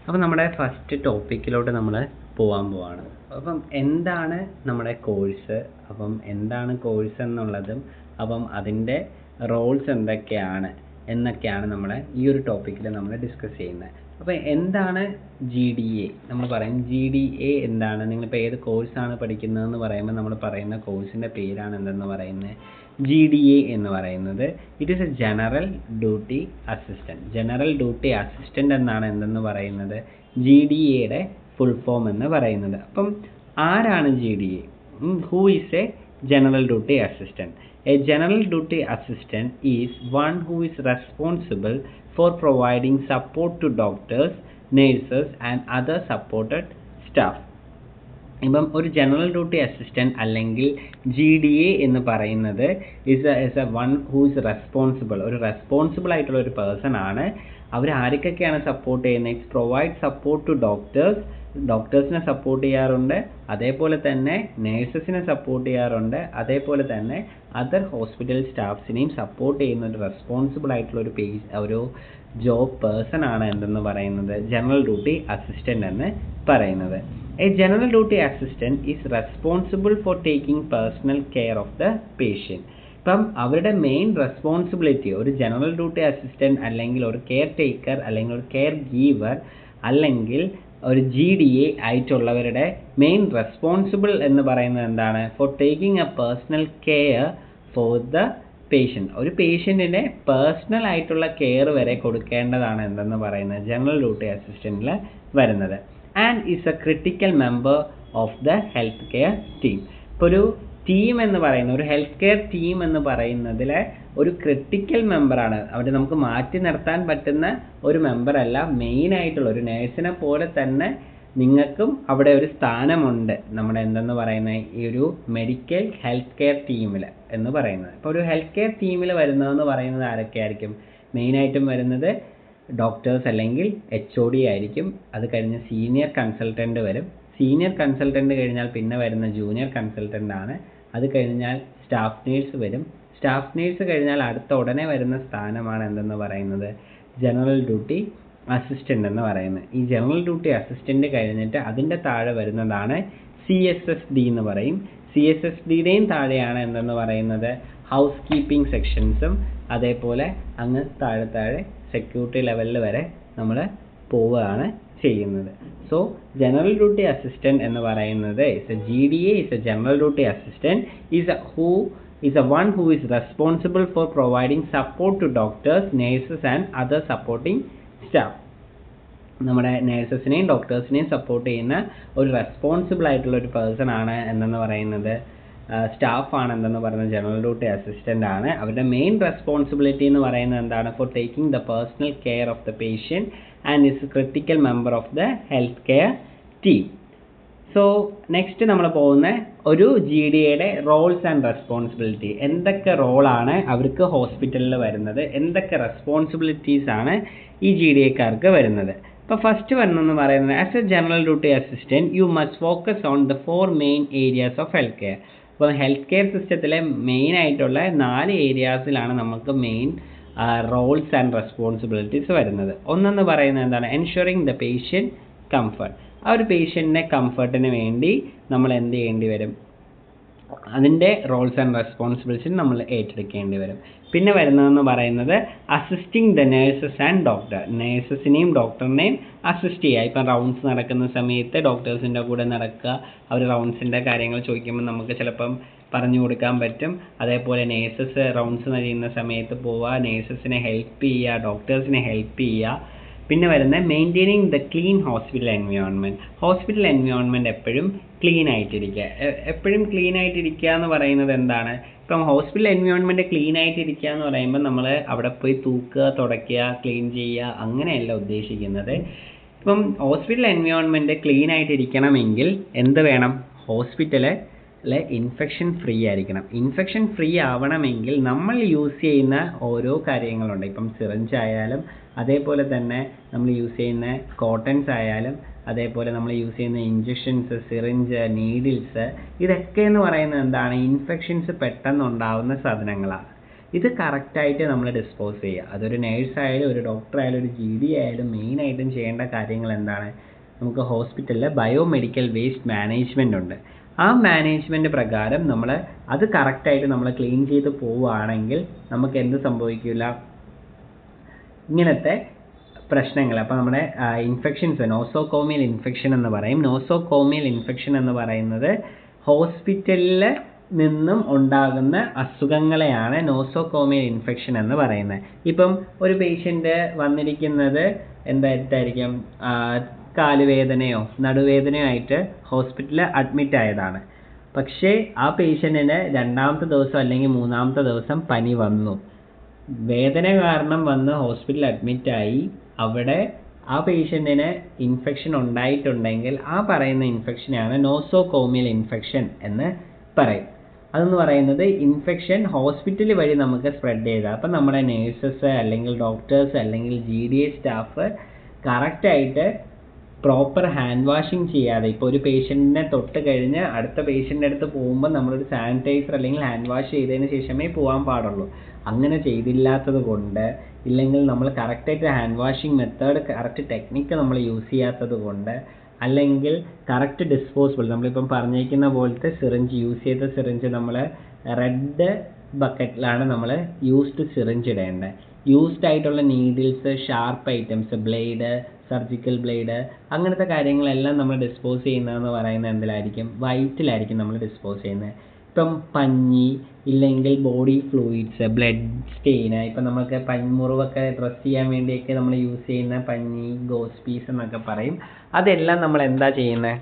അപ്പോൾ നമ്മുടെ ഫസ്റ്റ് ടോപ്പിക്കിലോട്ട് നമ്മൾ പോവാണ്. അപ്പം എന്താണ് നമ്മുടെ കോഴ്സ്, അപ്പം എന്താണ് കോഴ്സ് എന്നുള്ളതും അപ്പം അതിൻ്റെ റോൾസ് എന്തൊക്കെയാണ് എന്നൊക്കെയാണ് നമ്മൾ ഈ ഒരു ടോപ്പിക്കിൽ നമ്മൾ ഡിസ്കസ് ചെയ്യുന്നത്. അപ്പോൾ എന്താണ് GDA? നമ്മൾ പറയും GDA എന്താണ്, നിങ്ങളിപ്പോൾ ഏത് കോഴ്സാണ് പഠിക്കുന്നതെന്ന് പറയുമ്പോൾ നമ്മൾ പറയുന്ന കോഴ്സിൻ്റെ പേരാണ് എന്തെന്ന് പറയുന്നത് GDA എന്ന് പറയുന്നത്. It is A general duty assistant. General duty assistant എന്നാണ് എന്തെന്ന് പറയുന്നത് GDAയുടെ ഫുൾ ഫോം എന്ന് പറയുന്നത്. അപ്പം ആരാണ് GDA? Who is A general duty assistant? A general duty assistant is one who is responsible for providing support to doctors, nurses and other supported staff. ഇപ്പം ഒരു general duty assistant അല്ലെങ്കിൽ GDA എന്ന് പറയുന്നത് is a one who is responsible, ഒരു responsible ആയിട്ടുള്ള ഒരു person ആണ്. അവർ ആർക്കൊക്കെയാണ് സപ്പോർട്ട് ചെയ്യുന്നത്? ഇറ്റ്സ് പ്രൊവൈഡ് സപ്പോർട്ട് ടു ഡോക്ടേഴ്സിനെ സപ്പോർട്ട് ചെയ്യാറുണ്ട്, അതേപോലെ തന്നെ നേഴ്സസിനെ സപ്പോർട്ട് ചെയ്യാറുണ്ട്, അതേപോലെ തന്നെ അതർ ഹോസ്പിറ്റൽ സ്റ്റാഫ്സിനെയും സപ്പോർട്ട് ചെയ്യുന്ന ഒരു റെസ്പോൺസിബിൾ ആയിട്ടുള്ള ഒരു ജോബ് പേഴ്സൺ ആണ് എന്തെന്ന് പറയുന്നത് ജനറൽ ഡ്യൂട്ടി അസിസ്റ്റൻ്റ് എന്ന് പറയുന്നത്. A general duty assistant is responsible for taking personal care of the patient. ഇപ്പം അവരുടെ മെയിൻ റെസ്പോൺസിബിലിറ്റി ഒരു ജനറൽ ഡ്യൂട്ടി അസിസ്റ്റൻറ്റ് അല്ലെങ്കിൽ ഒരു കെയർ ടേക്കർ അല്ലെങ്കിൽ ഒരു കെയർ ഗീവർ അല്ലെങ്കിൽ ഒരു GDA ആയിട്ടുള്ളവരുടെ മെയിൻ റെസ്പോൺസിബിൾ എന്ന് പറയുന്നത് എന്താണ്? Four taking A personal care for the patient. ഒരു പേഷ്യൻറ്റിനെ പേഴ്സണൽ ആയിട്ടുള്ള കെയർ വരെ കൊടുക്കേണ്ടതാണ് എന്തെന്ന് പറയുന്നത് ജനറൽ ഡ്യൂട്ടി അസിസ്റ്റൻറ്റിൽ വരുന്നത്. And is A critical member of the health care team. ഇപ്പോൾ ഒരു ടീം എന്ന് പറയുന്ന ഒരു ഹെൽത്ത് കെയർ ടീം എന്ന് പറയുന്നതിലെ ഒരു ക്രിട്ടിക്കൽ മെമ്പറാണ്. അവിടെ നമുക്ക് മാറ്റി നിർത്താൻ പറ്റുന്ന ഒരു മെമ്പറല്ല, മെയിനായിട്ടുള്ള ഒരു നേഴ്സിനെ പോലെ തന്നെ നിങ്ങൾക്കും അവിടെ ഒരു സ്ഥാനമുണ്ട് നമ്മുടെ എന്തെന്ന് പറയുന്നത് ഈ ഒരു മെഡിക്കൽ ഹെൽത്ത് കെയർ ടീമിൽ എന്ന് പറയുന്നത്. ഇപ്പോൾ ഒരു ഹെൽത്ത് കെയർ ടീമിൽ വരുന്നതെന്ന് പറയുന്നത് ആരൊക്കെയായിരിക്കും? മെയിനായിട്ടും വരുന്നത് ഡോക്ടേഴ്സ് അല്ലെങ്കിൽ HOD ആയിരിക്കും. അത് കഴിഞ്ഞ് സീനിയർ കൺസൾട്ടൻ്റ് വരും. സീനിയർ കൺസൾട്ടൻ്റ് കഴിഞ്ഞാൽ പിന്നെ വരുന്ന ജൂനിയർ കൺസൾട്ടൻ്റ് ആണ്. അത് കഴിഞ്ഞാൽ സ്റ്റാഫ് നേഴ്സ് വരും. സ്റ്റാഫ് നേഴ്സ് കഴിഞ്ഞാൽ അടുത്ത ഉടനെ വരുന്ന സ്ഥാനമാണ് എന്തെന്ന് പറയുന്നത് ജനറൽ ഡ്യൂട്ടി അസിസ്റ്റൻ്റ് എന്ന് പറയുന്നത്. ഈ ജനറൽ ഡ്യൂട്ടി അസിസ്റ്റൻ്റ് കഴിഞ്ഞിട്ട് അതിൻ്റെ താഴെ വരുന്നതാണ് CSSD എന്ന് പറയും. CSSDയുടെയും താഴെയാണ് എന്തെന്ന് പറയുന്നത് ഹൗസ് കീപ്പിംഗ് സെക്ഷൻസും, അതേപോലെ അങ്ങ് താഴെ സെക്യൂരിറ്റി ലെവലിൽ വരെ നമ്മൾ പോവുകയാണ് ചെയ്യുന്നത്. സോ ജനറൽ ഡ്യൂട്ടി അസിസ്റ്റൻറ്റ് എന്ന് പറയുന്നത് GDA is a general duty assistant is a one who is responsible for providing support to doctors, nurses and other supporting staff. നമ്മുടെ നേഴ്സസിനെയും ഡോക്ടേഴ്സിനെയും സപ്പോർട്ട് ചെയ്യുന്ന ഒരു റെസ്പോൺസിബിൾ ആയിട്ടുള്ള ഒരു പേഴ്സൺ ആണ് എന്തെന്ന് പറയുന്നത് സ്റ്റാഫാണ് എന്തെന്ന് പറയുന്നത് ജനറൽ ഡ്യൂട്ടി അസിസ്റ്റൻ്റ് ആണ്. അവരുടെ മെയിൻ റെസ്പോൺസിബിലിറ്റി എന്ന് പറയുന്നത് എന്താണ്? Four taking the personal care of the patient and is critical member of the health care team. So next നമ്മൾ പോകുന്ന ഒരു GDAയുടെ റോൾസ് ആൻഡ് റെസ്പോൺസിബിലിറ്റി. എന്തൊക്കെ റോളാണ് അവർക്ക് ഹോസ്പിറ്റലിൽ വരുന്നത്, എന്തൊക്കെ റെസ്പോൺസിബിലിറ്റീസ് ആണ് ഈ GDAക്കാർക്ക് വരുന്നത്? ഇപ്പോൾ ഫസ്റ്റ് വരുന്നതെന്ന് പറയുന്നത് as a general duty assistant you must focus on the 4 main areas of health care. അപ്പോൾ ഹെൽത്ത് കെയർ സിസ്റ്റത്തിലെ മെയിൻ ആയിട്ടുള്ള 4 ഏരിയാസിലാണ് നമുക്ക് മെയിൻ റോൾസ് ആൻഡ് റെസ്പോൺസിബിലിറ്റീസ് വരുന്നത്. ഒന്നെന്ന് പറയുന്നത് എന്താണ്? Ensuring the patient comfort. ആ ഒരു പേഷ്യൻറ്റിൻ്റെ കംഫർട്ടിന് വേണ്ടി നമ്മൾ എന്ത് ചെയ്യേണ്ടി വരും? അതിൻ്റെ റോൾസ് ആൻഡ് റെസ്പോൺസിബിലിറ്റീസ് നമ്മൾ ഏറ്റെടുക്കേണ്ടി വരും. പിന്നെ വരുന്നതെന്ന് പറയുന്നത് assisting the nurses and doctor. നേഴ്സസിനെയും ഡോക്ടറിനെയും അസിസ്റ്റ് ചെയ്യുക. ഇപ്പം റൗണ്ട്സ് നടക്കുന്ന സമയത്ത് ഡോക്ടേഴ്സിൻ്റെ കൂടെ നടക്കുക, അവർ റൗണ്ട്സിൻ്റെ കാര്യങ്ങൾ ചോദിക്കുമ്പോൾ നമുക്ക് ചിലപ്പം പറഞ്ഞു കൊടുക്കാൻ പറ്റും. അതേപോലെ നേഴ്സസ് റൗണ്ട്സ് ചെയ്യുന്ന സമയത്ത് പോവുക, നേഴ്സസിനെ ഹെൽപ്പ് ചെയ്യുക, ഡോക്ടേഴ്സിനെ ഹെൽപ്പ് ചെയ്യുക. പിന്നെ വരുന്നത് maintaining the clean hospital environment. Hospital environment എപ്പോഴും ക്ലീൻ ആയിട്ടിരിക്കുക. എപ്പോഴും ക്ലീൻ ആയിട്ടിരിക്കുക എന്ന് പറയുന്നത് എന്താണ്? ഇപ്പം ഹോസ്പിറ്റൽ എൻവയോൺമെൻറ്റ് ക്ലീൻ ആയിട്ടിരിക്കുക എന്ന് പറയുമ്പോൾ നമ്മൾ അവിടെ പോയി തൂക്കുക, തുടയ്ക്കുക, ക്ലീൻ ചെയ്യുക അങ്ങനെയല്ല ഉദ്ദേശിക്കുന്നത്. ഇപ്പം ഹോസ്പിറ്റൽ എൻവയോൺമെൻറ്റ് ക്ലീൻ ആയിട്ടിരിക്കണമെങ്കിൽ എന്ത് വേണം? ഹോസ്പിറ്റല് ഇൻഫെക്ഷൻ ഫ്രീ ആയിരിക്കണം. ഇൻഫെക്ഷൻ ഫ്രീ ആവണമെങ്കിൽ നമ്മൾ യൂസ് ചെയ്യുന്ന ഓരോ കാര്യങ്ങളുണ്ട്. ഇപ്പം സിറിഞ്ച് ആയാലും, അതേപോലെ തന്നെ നമ്മൾ യൂസ് ചെയ്യുന്ന കോട്ടൺസ് ആയാലും, അതേപോലെ നമ്മൾ യൂസ് ചെയ്യുന്ന ഇഞ്ചക്ഷൻസ്, സിറിഞ്ച്, നീഡിൽസ്, ഇതൊക്കെ എന്ന് പറയുന്നത് എന്താണ്? ഇൻഫെക്ഷൻസ് പെട്ടെന്ന് ഉണ്ടാവുന്ന സാധനങ്ങളാണ്. ഇത് കറക്റ്റായിട്ട് നമ്മൾ ഡിസ്പോസ് ചെയ്യുക. അതൊരു നേഴ്സായാലും ഒരു ഡോക്ടറായാലും ഒരു GD ആയാലും മെയിനായിട്ടും ചെയ്യേണ്ട കാര്യങ്ങൾ എന്താണ്? നമുക്ക് ഹോസ്പിറ്റലിൽ ബയോമെഡിക്കൽ വേസ്റ്റ് മാനേജ്മെൻ്റ് ഉണ്ട്. ആ മാനേജ്മെൻറ്റ് പ്രകാരം നമ്മൾ അത് കറക്റ്റായിട്ട് നമ്മൾ ക്ലീൻ ചെയ്ത് പോവുകയാണെങ്കിൽ നമുക്ക് എന്ത് സംഭവിക്കില്ല? ഇങ്ങനത്തെ പ്രശ്നങ്ങൾ, അപ്പോൾ നമ്മുടെ ഇൻഫെക്ഷൻസ്, നോസോകോമിയൽ ഇൻഫെക്ഷൻ എന്ന് പറയും. നോസോകോമിയൽ ഇൻഫെക്ഷൻ എന്ന് പറയുന്നത് ഹോസ്പിറ്റലിൽ നിന്നും ഉണ്ടാകുന്ന അസുഖങ്ങളെയാണ് നോസോകോമിയൽ ഇൻഫെക്ഷൻ എന്ന് പറയുന്നത്. ഇപ്പം ഒരു പേഷ്യൻ്റ് വന്നിരിക്കുന്നത് എന്തായിട്ടായിരിക്കും? കാലുവേദനയോ നടുവേദനയോ ആയിട്ട് ഹോസ്പിറ്റലിൽ അഡ്മിറ്റ് ആയതാണ്. പക്ഷേ ആ പേഷ്യൻറ്റിന് 2ാമത്തെ ദിവസം അല്ലെങ്കിൽ 3ാമത്തെ ദിവസം പനി വന്നു. വേദന കാരണം വന്ന് ഹോസ്പിറ്റലിൽ അഡ്മിറ്റായി. അവിടെ ആ പേഷ്യൻറ്റിന് ഇൻഫെക്ഷൻ ഉണ്ടായിട്ടുണ്ടെങ്കിൽ ആ പറയുന്ന ഇൻഫെക്ഷനാണ് നോസോകോമിയൽ ഇൻഫെക്ഷൻ എന്ന് പറയും. അതെന്ന് പറയുന്നത് ഇൻഫെക്ഷൻ ഹോസ്പിറ്റൽ വഴി നമുക്ക് സ്പ്രെഡ് ചെയ്താൽ, അപ്പം നമ്മുടെ നേഴ്സസ് അല്ലെങ്കിൽ ഡോക്ടേഴ്സ് അല്ലെങ്കിൽ GDA സ്റ്റാഫ് കറക്റ്റായിട്ട് പ്രോപ്പർ ഹാൻഡ് വാഷിങ് ചെയ്യാതെ, ഇപ്പോൾ ഒരു പേഷ്യൻറ്റിനെ തൊട്ട് കഴിഞ്ഞ് അടുത്ത പേഷ്യൻ്റെ അടുത്ത് പോകുമ്പോൾ നമ്മളൊരു സാനിറ്റൈസർ അല്ലെങ്കിൽ ഹാൻഡ് വാഷ് ചെയ്തതിന് ശേഷമേ പോകാൻ പാടുള്ളൂ. അങ്ങനെ ചെയ്തില്ലാത്തത് കൊണ്ട്, ഇല്ലെങ്കിൽ നമ്മൾ കറക്റ്റായിട്ട് hand washing method correct technique നമ്മൾ യൂസ് ചെയ്യാത്തത് കൊണ്ട്, അല്ലെങ്കിൽ കറക്റ്റ് ഡിസ്പോസിബിൾ നമ്മളിപ്പം പറഞ്ഞിരിക്കുന്ന പോലത്തെ സിറിഞ്ച് യൂസ് ചെയ്ത സിറിഞ്ച് നമ്മൾ റെഡ് ബക്കറ്റിലാണ് നമ്മൾ യൂസ്ഡ് സിറിഞ്ച് ഇടേണ്ടത്. യൂസ്ഡ് ആയിട്ടുള്ള needles, sharp items, blade, surgical blade, അങ്ങനത്തെ കാര്യങ്ങളെല്ലാം നമ്മൾ ഡിസ്പോസ് ചെയ്യുന്നതെന്ന് പറയുന്നത് എന്തിലായിരിക്കും? വൈറ്റിലായിരിക്കും നമ്മൾ ഡിസ്പോസ് ചെയ്യുന്നത്. ഇപ്പം പഞ്ഞി, ഇല്ലെങ്കിൽ ബോഡി ഫ്ലൂയിഡ്സ്, ബ്ലഡ് സ്റ്റെയിന്, ഇപ്പം നമുക്ക് മുറിവൊക്കെ ഡ്രസ്സ് ചെയ്യാൻ വേണ്ടിയൊക്കെ നമ്മൾ യൂസ് ചെയ്യുന്ന പഞ്ഞി, ഗോസ് പീസ് എന്നൊക്കെ പറയും. അതെല്ലാം നമ്മൾ എന്താ ചെയ്യുന്നത്?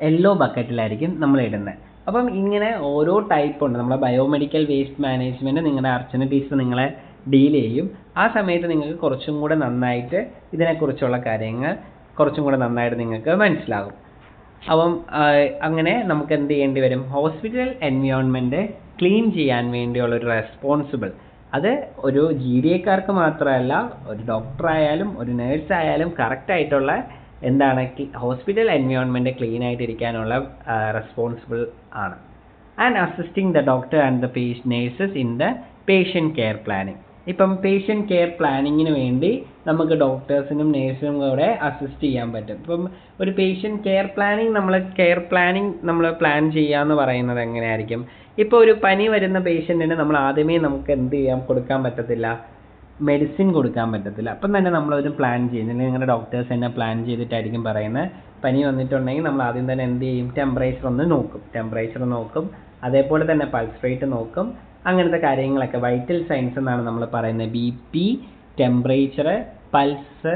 യെല്ലോ ബക്കറ്റിലായിരിക്കും നമ്മൾ ഇടുന്നത്. അപ്പം ഇങ്ങനെ ഓരോ ടൈപ്പ് ഉണ്ട്. നമ്മളെ ബയോമെഡിക്കൽ വേസ്റ്റ് മാനേജ്മെൻറ്റ് നിങ്ങളുടെ അർച്ചന ടീച്ചർ നിങ്ങളെ ഡീൽ ചെയ്യും. ആ സമയത്ത് നിങ്ങൾക്ക് കുറച്ചും കൂടെ നന്നായിട്ട് ഇതിനെക്കുറിച്ചുള്ള കാര്യങ്ങൾ കുറച്ചും കൂടെ നന്നായിട്ട് നിങ്ങൾക്ക് മനസ്സിലാകും. അപ്പം അങ്ങനെ നമുക്ക് എന്ത് ചെയ്യേണ്ടി വരും? ഹോസ്പിറ്റൽ എൻവയോൺമെൻറ്റ് ക്ലീൻ ചെയ്യാൻ വേണ്ടിയുള്ളൊരു റെസ്പോൺസിബിൾ, അത് ഒരു GDAക്കാർക്ക് മാത്രമല്ല, ഒരു ഡോക്ടറായാലും ഒരു നേഴ്സായാലും കറക്റ്റായിട്ടുള്ള എന്താണ് ഹോസ്പിറ്റൽ എൻവയോൺമെൻറ്റ് ക്ലീൻ ആയിട്ടിരിക്കാനുള്ള റെസ്പോൺസിബിൾ ആണ്. And assisting the doctor and the nurses in the patient care planning. ഇപ്പം പേഷ്യൻ്റ് കെയർ പ്ലാനിങ്ങിന് വേണ്ടി നമുക്ക് ഡോക്ടേഴ്സിനും നേഴ്സിനും കൂടെ അസിസ്റ്റ് ചെയ്യാൻ പറ്റും. ഇപ്പം ഒരു പേഷ്യൻ്റ് കെയർ പ്ലാനിങ് നമ്മൾ പ്ലാൻ ചെയ്യുക എന്ന് പറയുന്നത് എങ്ങനെയായിരിക്കും? ഇപ്പോൾ ഒരു പനി വരുന്ന പേഷ്യൻറ്റിന് നമ്മൾ ആദ്യമേ നമുക്ക് എന്ത് കൊടുക്കാൻ പറ്റത്തില്ല? മെഡിസിൻ കൊടുക്കാൻ പറ്റത്തില്ല. അപ്പം തന്നെ നമ്മളൊരു പ്ലാൻ ചെയ്യുന്നില്ല. നിങ്ങളുടെ ഡോക്ടേഴ്സ് തന്നെ പ്ലാൻ ചെയ്തിട്ടായിരിക്കും പറയുന്നത്. പനി വന്നിട്ടുണ്ടെങ്കിൽ നമ്മൾ ആദ്യം തന്നെ എന്ത് ചെയ്യും? ടെമ്പറേച്ചർ നോക്കും, അതേപോലെ തന്നെ പൾസ് റേറ്റ് നോക്കും. അങ്ങനത്തെ കാര്യങ്ങളൊക്കെ വൈറ്റൽ സൈൻസ് എന്നാണ് നമ്മൾ പറയുന്നത്. BP, ടെമ്പറേച്ചർ, പൾസ്,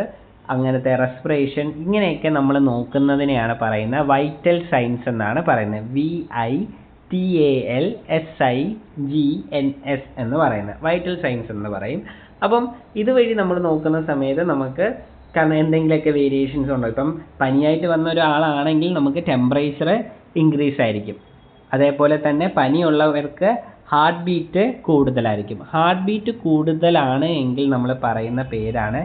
അങ്ങനത്തെ റെസ്പിറേഷൻ, ഇങ്ങനെയൊക്കെ നമ്മൾ നോക്കുന്നതിനെയാണ് പറയുന്നത് വൈറ്റൽ സൈൻസ് എന്നാണ് പറയുന്നത്. VITALSIGNS എന്ന് പറയുന്നത് വൈറ്റൽ സൈൻസ് എന്ന് പറയും. അപ്പം ഇതുവഴി നമ്മൾ നോക്കുന്ന സമയത്ത് നമുക്ക് എന്തെങ്കിലുമൊക്കെ വേരിയേഷൻസ് ഉണ്ടോ? ഇപ്പം പനിയായിട്ട് വന്ന ഒരാളാണെങ്കിൽ നമുക്ക് ടെമ്പറേച്ചർ ഇൻക്രീസ് ആയിരിക്കും. അതേപോലെ തന്നെ പനിയുള്ളവർക്ക് ഹാർട്ട് ബീറ്റ് കൂടുതലായിരിക്കും. ഹാർട്ട് ബീറ്റ് കൂടുതലാണ് എങ്കിൽ നമ്മൾ പറയുന്ന പേരാണ്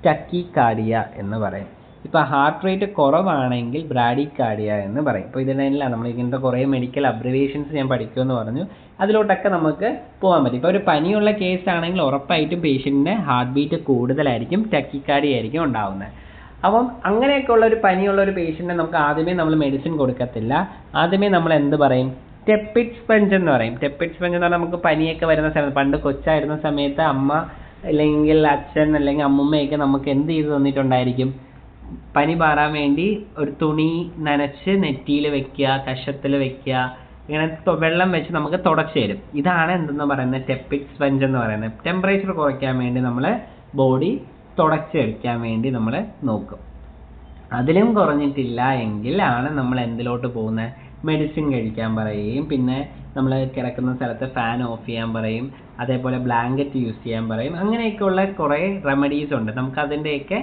ടക്കിക്കാർഡിയ എന്ന് പറയും. ഇപ്പോൾ ഹാർട്ട് റേറ്റ് കുറവാണെങ്കിൽ ബ്രാഡിക്കാർഡിയ എന്ന് പറയും. ഇപ്പോൾ ഇതിനെല്ലാം നമ്മൾ ഇങ്ങനത്തെ കുറേ മെഡിക്കൽ അബ്രിവേഷൻസ് ഞാൻ പഠിക്കുമെന്ന് പറഞ്ഞു. അതിലോട്ടൊക്കെ നമുക്ക് പോകാൻ പറ്റും. ഇപ്പോൾ ഒരു പനിയുള്ള കേസ് ആണെങ്കിൽ ഉറപ്പായിട്ടും പേഷ്യൻറ്റിന് ഹാർട്ട് ബീറ്റ് കൂടുതലായിരിക്കും, ടക്കിക്കാർഡിയ ആയിരിക്കും ഉണ്ടാവുന്നത്. അപ്പം അങ്ങനെയൊക്കെ ഉള്ള ഒരു പനിയുള്ള ഒരു പേഷ്യൻറ്റിനെ നമുക്ക് ആദ്യമേ നമ്മൾ മെഡിസിൻ കൊടുക്കത്തില്ല. ആദ്യമേ നമ്മൾ എന്ത് പറയും? ടെപ്പിഡ് സ്പഞ്ച് എന്ന് പറയും. ടെപ്പിഡ് സ്പഞ്ച് എന്ന് പറഞ്ഞാൽ നമുക്ക് പനിയൊക്കെ വരുന്ന സമയത്ത്, പണ്ട് കൊച്ചായിരുന്ന സമയത്ത് അമ്മ അല്ലെങ്കിൽ അച്ഛൻ അല്ലെങ്കിൽ അമ്മുമ്മയൊക്കെ നമുക്ക് എന്ത് ചെയ്ത് തന്നിട്ടുണ്ടായിരിക്കും? പനി മാറാൻ വേണ്ടി ഒരു തുണി നനച്ച് നെറ്റിയിൽ വെക്കുക, കഷത്തിൽ വെക്കുക, ഇങ്ങനെ വെള്ളം വെച്ച് നമുക്ക് തുടച്ച് തരും. ഇതാണ് എന്തെന്ന് പറയുന്നത്? ടെപ്പിഡ് സ്പഞ്ച് എന്ന് പറയുന്നത്. ടെമ്പറേച്ചർ കുറയ്ക്കാൻ വേണ്ടി നമ്മൾ ബോഡി തുടച്ചെടുക്കാൻ വേണ്ടി നമ്മൾ നോക്കും. അതിലും കുറഞ്ഞിട്ടില്ല എങ്കിൽ ആണ് നമ്മൾ എന്തിലോട്ട് പോകുന്നത്? മെഡിസിൻ കഴിക്കാൻ പറയുകയും പിന്നെ നമ്മൾ കിടക്കുന്ന സ്ഥലത്ത് ഫാൻ ഓഫ് ചെയ്യാൻ പറയും, അതേപോലെ ബ്ലാങ്കറ്റ് യൂസ് ചെയ്യാൻ പറയും. അങ്ങനെയൊക്കെയുള്ള കുറേ റെമഡീസ് ഉണ്ട്. നമുക്ക് അതിൻ്റെയൊക്കെ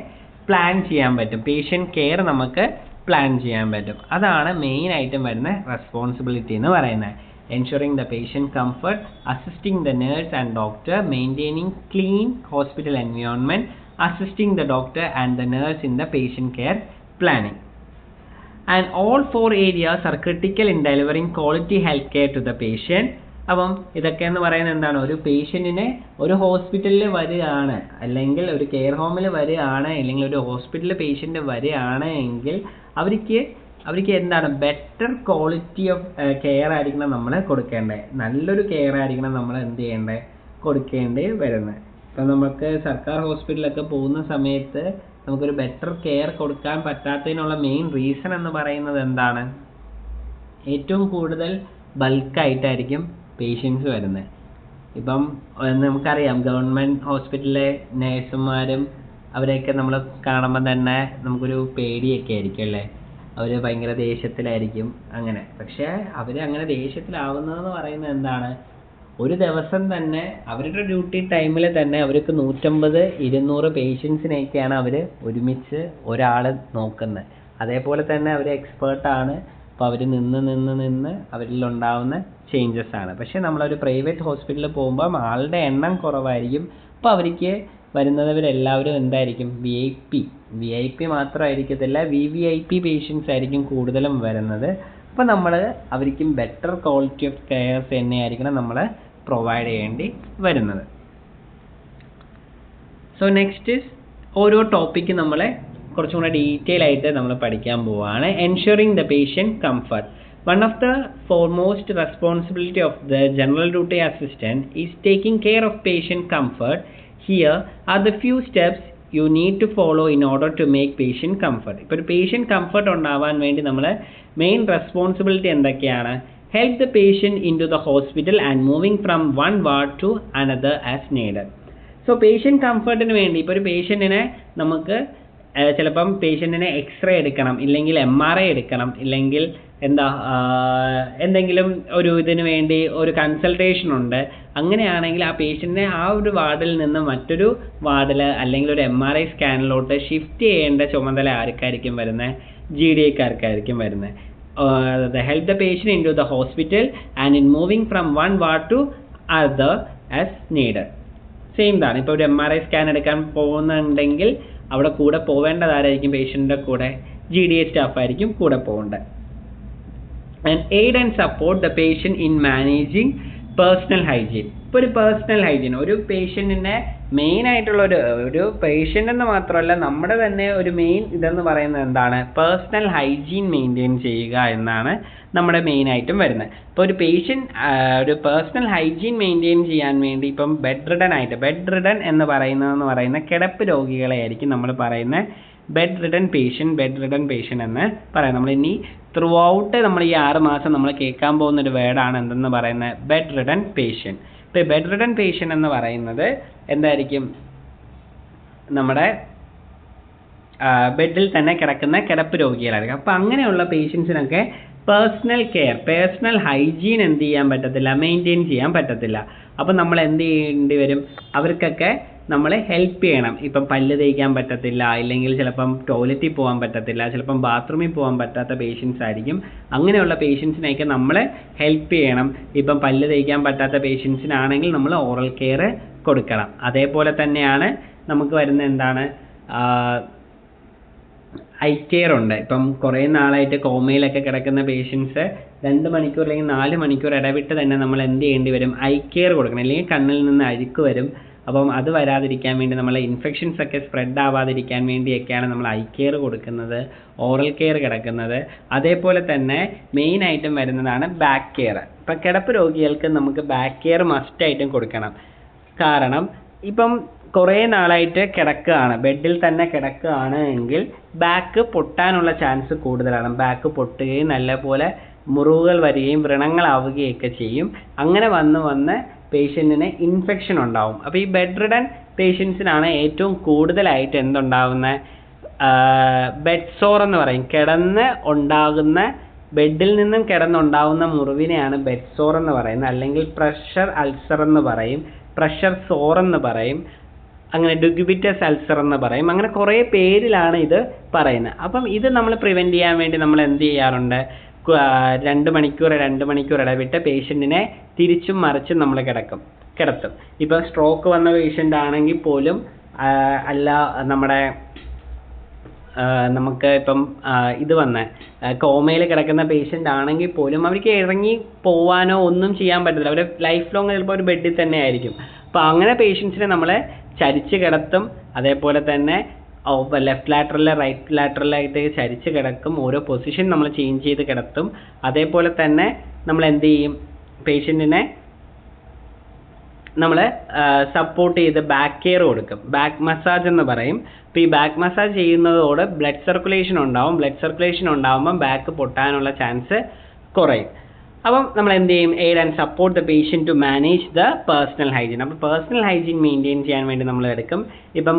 പ്ലാൻ ചെയ്യാൻ പറ്റും. പേഷ്യൻ്റ് കെയർ നമുക്ക് പ്ലാൻ ചെയ്യാൻ പറ്റും. അതാണ് മെയിനായിട്ടും വരുന്ന റെസ്പോൺസിബിലിറ്റി എന്ന് പറയുന്നത്. ensuring the patient comfort, assisting the nurse and doctor, maintaining clean hospital environment, assisting the doctor and the nurse in the patient care planning. And all 4 areas are critical in delivering quality health care to the patient. അപ്പം ഇതൊക്കെ എന്ന് പറയുന്നത് എന്താണ്, ഒരു പേഷ്യൻറ്റിനെ ഒരു ഹോസ്പിറ്റലിൽ വരികയാണ് അല്ലെങ്കിൽ ഒരു കെയർ ഹോമിൽ വരികയാണ് അല്ലെങ്കിൽ ഒരു ഹോസ്പിറ്റലിൽ പേഷ്യൻ്റ് വരികയാണ് എങ്കിൽ അവർക്ക് എന്താണ് ബെറ്റർ ക്വാളിറ്റി ഓഫ് കെയർ ആയിരിക്കണം നമ്മൾ കൊടുക്കേണ്ടത്, നല്ലൊരു കെയർ ആയിരിക്കണം നമ്മൾ എന്ത് ചെയ്യേണ്ടത് കൊടുക്കേണ്ടി വരുന്നത്. ഇപ്പം നമുക്ക് സർക്കാർ ഹോസ്പിറ്റലൊക്കെ പോകുന്ന സമയത്ത് നമുക്കൊരു ബെറ്റർ കെയർ കൊടുക്കാൻ പറ്റാത്തതിനുള്ള മെയിൻ റീസൺ എന്ന് പറയുന്നത് എന്താണ്, ഏറ്റവും കൂടുതൽ ബൾക്കായിട്ടായിരിക്കും പേഷ്യൻസ് വരുന്നത്. ഇപ്പം നമുക്കറിയാം ഗവൺമെൻറ് ഹോസ്പിറ്റലിലെ നേഴ്സുമാരും അവരെയൊക്കെ നമ്മൾ കാണുമ്പോൾ തന്നെ നമുക്കൊരു പേടിയൊക്കെ ആയിരിക്കും അല്ലേ, അവർ ഭയങ്കര ദേഷ്യത്തിലായിരിക്കും അങ്ങനെ. പക്ഷേ അവർ അങ്ങനെ ദേഷ്യത്തിലാവുന്നതെന്ന് പറയുന്നത് എന്താണ്, ഒരു ദിവസം തന്നെ അവരുടെ ഡ്യൂട്ടി ടൈമിൽ തന്നെ അവർക്ക് 150-200 പേഷ്യൻസിനെയൊക്കെയാണ് അവർ ഒരുമിച്ച് ഒരാൾ നോക്കുന്നത്. അതേപോലെ തന്നെ അവർ എക്സ്പേർട്ടാണ്. അപ്പോൾ അവർ നിന്ന് അവരിലുണ്ടാവുന്ന ചേഞ്ചസ് ആണ്. പക്ഷേ നമ്മളൊരു പ്രൈവറ്റ് ഹോസ്പിറ്റലിൽ പോകുമ്പം ആളുടെ എണ്ണം കുറവായിരിക്കും. അപ്പോൾ അവർക്ക് വരുന്നവരെല്ലാവരും എന്തായിരിക്കും, വി ഐ പി മാത്രമായിരിക്കത്തില്ല, VIP പേഷ്യൻസ് ആയിരിക്കും കൂടുതലും വരുന്നത്. അപ്പോൾ നമ്മൾ അവർക്കും ബെറ്റർ ക്വാളിറ്റി ഓഫ് കെയർസ് തന്നെയായിരിക്കണം നമ്മൾ പ്രൊവൈഡ് ചെയ്യേണ്ടി വരുന്നത്. സോ നെക്സ്റ്റ് ഓരോ ടോപ്പിക്ക് നമ്മളെ കുറച്ചും കൂടെ ഡീറ്റെയിൽ ആയിട്ട് നമ്മൾ പഠിക്കാൻ പോവുകയാണ്. Ensuring the patient comfort. One of the foremost responsibility of the general duty assistant is taking care of patient comfort. Here are the few steps you need to follow in order to make patient comfort. ഇപ്പോൾ ഒരു patient comfort ഉണ്ടാവാൻ വേണ്ടി നമ്മൾ main responsibility എന്തൊക്കെയാണ്, help the patient into the hospital and moving from one ward to another as needed. So patient കംഫർട്ടിന് വേണ്ടി ഇപ്പോൾ ഒരു പേഷ്യൻറ്റിനെ നമുക്ക് ചിലപ്പം പേഷ്യൻറ്റിനെ എക്സ്റേ എടുക്കണം, ഇല്ലെങ്കിൽ MRI എടുക്കണം, ഇല്ലെങ്കിൽ എന്തെങ്കിലും ഒരു ഇതിന് വേണ്ടി ഒരു കൺസൾട്ടേഷൻ ഉണ്ട്. അങ്ങനെയാണെങ്കിൽ ആ പേഷ്യൻറ്റിനെ ആ ഒരു വാർഡിൽ നിന്ന് മറ്റൊരു വാർഡിൽ അല്ലെങ്കിൽ ഒരു MRI സ്കാനിലോട്ട് ഷിഫ്റ്റ് ചെയ്യേണ്ട ചുമതല ആർക്കായിരിക്കും വരുന്നത്, GDAക്കാർക്കായിരിക്കും വരുന്നത്. Help the patient into the hospital and in moving from one ward to other as needed. Same ആണ്. ഇപ്പോൾ ഒരു MRI സ്കാൻ എടുക്കാൻ പോകുന്നുണ്ടെങ്കിൽ അവിടെ കൂടെ പോവേണ്ടതായിരിക്കും പേഷ്യൻ്റെ കൂടെ, GDA സ്റ്റാഫ് ആയിരിക്കും കൂടെ പോകേണ്ടത്. And aid and support the patient in managing personal hygiene. ഇപ്പോൾ ഒരു പേഴ്സണൽ ഹൈജീൻ ഒരു പേഷ്യൻറ്റിൻ്റെ മെയിൻ ആയിട്ടുള്ള ഒരു പേഷ്യൻ്റ് എന്ന് മാത്രമല്ല നമ്മുടെ തന്നെ ഒരു മെയിൻ ഇതെന്ന് പറയുന്നത് എന്താണ്, പേഴ്സണൽ ഹൈജീൻ മെയിൻറ്റെയിൻ ചെയ്യുക എന്നാണ് നമ്മുടെ മെയിനായിട്ടും വരുന്നത്. ഇപ്പോൾ ഒരു പേഷ്യൻ്റ് ഒരു പേഴ്സണൽ ഹൈജീൻ മെയിൻറ്റെയിൻ ചെയ്യാൻ വേണ്ടി ഇപ്പം ബെഡ് റിഡൻ എന്ന് പറയുന്ന കിടപ്പ് രോഗികളെ ആയിരിക്കും നമ്മൾ പറയുന്നത് ബെഡ് റിഡൻ പേഷ്യൻ്റ് എന്ന് പറയാം. നമ്മൾ ഇനി ത്രൂ ഔട്ട് നമ്മൾ ഈ 6 മാസം നമ്മൾ കേൾക്കാൻ പോകുന്നൊരു വേർഡാണ് എന്തെന്ന് പറയുന്നത്, ബെഡ് റിഡൻ പേഷ്യൻ്റ്. ഇപ്പോൾ ബെഡ് റിഡൻ പേഷ്യൻ്റ് എന്ന് പറയുന്നത് എന്തായിരിക്കും, നമ്മുടെ ബെഡിൽ തന്നെ കിടക്കുന്ന കിടപ്പ് രോഗികളായിരിക്കും. അപ്പോൾ അങ്ങനെയുള്ള പേഷ്യൻസിനൊക്കെ പേഴ്സണൽ ഹൈജീൻ എന്ത് ചെയ്യാൻ പറ്റത്തില്ല, മെയിൻറ്റെയിൻ ചെയ്യാൻ പറ്റത്തില്ല. അപ്പോൾ നമ്മൾ എന്ത് ചെയ്യേണ്ടി വരും, അവർക്കൊക്കെ നമ്മൾ ഹെൽപ്പ് ചെയ്യണം. ഇപ്പം പല്ല് തേക്കാൻ പറ്റത്തില്ല, ഇല്ലെങ്കിൽ ചിലപ്പം ടോയ്ലറ്റിൽ പോകാൻ പറ്റത്തില്ല, ചിലപ്പം ബാത്റൂമിൽ പോകാൻ പറ്റാത്ത പേഷ്യൻസ് ആയിരിക്കും. അങ്ങനെയുള്ള പേഷ്യൻസിനെയൊക്കെ നമ്മൾ ഹെൽപ്പ് ചെയ്യണം. ഇപ്പം പല്ല് തേക്കാൻ പറ്റാത്ത പേഷ്യൻസിനാണെങ്കിൽ നമ്മൾ ഓറൽ കെയർ കൊടുക്കണം. അതേപോലെ തന്നെയാണ് നമുക്ക് വരുന്ന എന്താണ്, ഐ കെയർ ഉണ്ട്. ഇപ്പം കുറേ നാളായിട്ട് കോമയിലൊക്കെ കിടക്കുന്ന പേഷ്യൻസ് 2 മണിക്കൂർ അല്ലെങ്കിൽ 4 മണിക്കൂർ ഇടവിട്ട് തന്നെ നമ്മൾ എന്ത് ചെയ്യേണ്ടി വരും, ഐ കെയർ കൊടുക്കണം. അല്ലെങ്കിൽ കണ്ണിൽ നിന്ന് അഴുക്ക് വരും. അപ്പം അത് വരാതിരിക്കാൻ വേണ്ടി നമ്മൾ ഇൻഫെക്ഷൻസ് ഒക്കെ സ്പ്രെഡ് ആവാതിരിക്കാൻ വേണ്ടിയൊക്കെയാണ് നമ്മൾ ഐ കെയർ കൊടുക്കുന്നത്, ഓറൽ കെയർ കിടക്കുന്നത്. അതേപോലെ തന്നെ മെയിനായിട്ടും വരുന്നതാണ് ബാക്ക് കെയർ. ഇപ്പം കിടപ്പ് രോഗികൾക്ക് നമുക്ക് ബാക്ക് കെയർ മസ്റ്റായിട്ടും കൊടുക്കണം. കാരണം ഇപ്പം കുറേ നാളായിട്ട് കിടക്കുകയാണ്, ബെഡിൽ തന്നെ കിടക്കുകയാണ് എങ്കിൽ ബാക്ക് പൊട്ടാനുള്ള ചാൻസ് കൂടുതലാണ്. ബാക്ക് പൊട്ടുകയും നല്ലപോലെ മുറിവുകൾ വരികയും വ്രണങ്ങളാവുകയൊക്കെ ചെയ്യും. അങ്ങനെ വന്ന് പേഷ്യൻറ്റിന് ഇൻഫെക്ഷൻ ഉണ്ടാവും. അപ്പോൾ ഈ ബെഡ് റിഡൻ പേഷ്യൻസിനാണ് ഏറ്റവും കൂടുതലായിട്ട് എന്തുണ്ടാകുന്നത്, ബെഡ് സോർ എന്ന് പറയും. ബെഡിൽ നിന്നും കിടന്നുണ്ടാകുന്ന മുറിവിനെയാണ് ബെഡ് സോർ എന്ന് പറയുന്നത്, അല്ലെങ്കിൽ പ്രഷർ അൾസർ എന്ന് പറയും, പ്രഷർ സോർ എന്ന് പറയും, അങ്ങനെ ഡുഗുബിറ്റസ് അൾസർ എന്ന് പറയും. അങ്ങനെ കുറേ പേരിലാണ് ഇത് പറയുന്നത്. അപ്പം ഇത് നമ്മൾ പ്രിവെൻറ്റ് ചെയ്യാൻ വേണ്ടി നമ്മൾ എന്ത് ചെയ്യാറുണ്ട്, 2 മണിക്കൂർ ഇടവിട്ട് പേഷ്യൻറ്റിനെ തിരിച്ചും മറിച്ചും നമ്മൾ കിടത്തും. ഇപ്പോൾ സ്ട്രോക്ക് വന്ന പേഷ്യൻ്റ് ആണെങ്കിൽ പോലും, അല്ല നമ്മുടെ നമുക്ക് ഇപ്പം ഇത് വന്ന കോമയിൽ കിടക്കുന്ന പേഷ്യൻ്റ് ആണെങ്കിൽ പോലും അവർക്ക് ഇറങ്ങി പോവാനോ ഒന്നും ചെയ്യാൻ പറ്റത്തില്ല. അവർ ലൈഫ് ലോങ് ചിലപ്പോൾ ഒരു ബെഡിൽ തന്നെ ആയിരിക്കും. അപ്പോൾ അങ്ങനെ പേഷ്യൻസിനെ നമ്മൾ ചരിച്ച് കിടത്തും. അതേപോലെ തന്നെ ലെഫ്റ്റ് ലാറ്ററൽ റൈറ്റ് ലാറ്ററലായിട്ട് ചരിച്ച് കിടക്കും. ഓരോ പൊസിഷൻ നമ്മൾ ചേഞ്ച് ചെയ്ത് കിടത്തും. അതേപോലെ തന്നെ നമ്മൾ എന്ത് ചെയ്യും, പേഷ്യൻറ്റിനെ നമ്മൾ സപ്പോർട്ട് ചെയ്ത് ബാക്ക് കെയർ കൊടുക്കും. ബാക്ക് മസാജ് എന്ന് പറയും. അപ്പോൾ ഈ ബാക്ക് മസാജ് ചെയ്യുന്നതോടെ ബ്ലഡ് സർക്കുലേഷൻ ഉണ്ടാവും. ബ്ലഡ് സർക്കുലേഷൻ ഉണ്ടാകുമ്പോൾ ബാക്ക് പൊട്ടാനുള്ള ചാൻസ് കുറയും. അപ്പം നമ്മൾ എന്ത് ചെയ്യും, aid and support the patient to manage the personal hygiene. അപ്പോൾ പേഴ്സണൽ ഹൈജീൻ മെയിൻറ്റെയിൻ ചെയ്യാൻ വേണ്ടി നമ്മൾ എടുക്കും. ഇപ്പം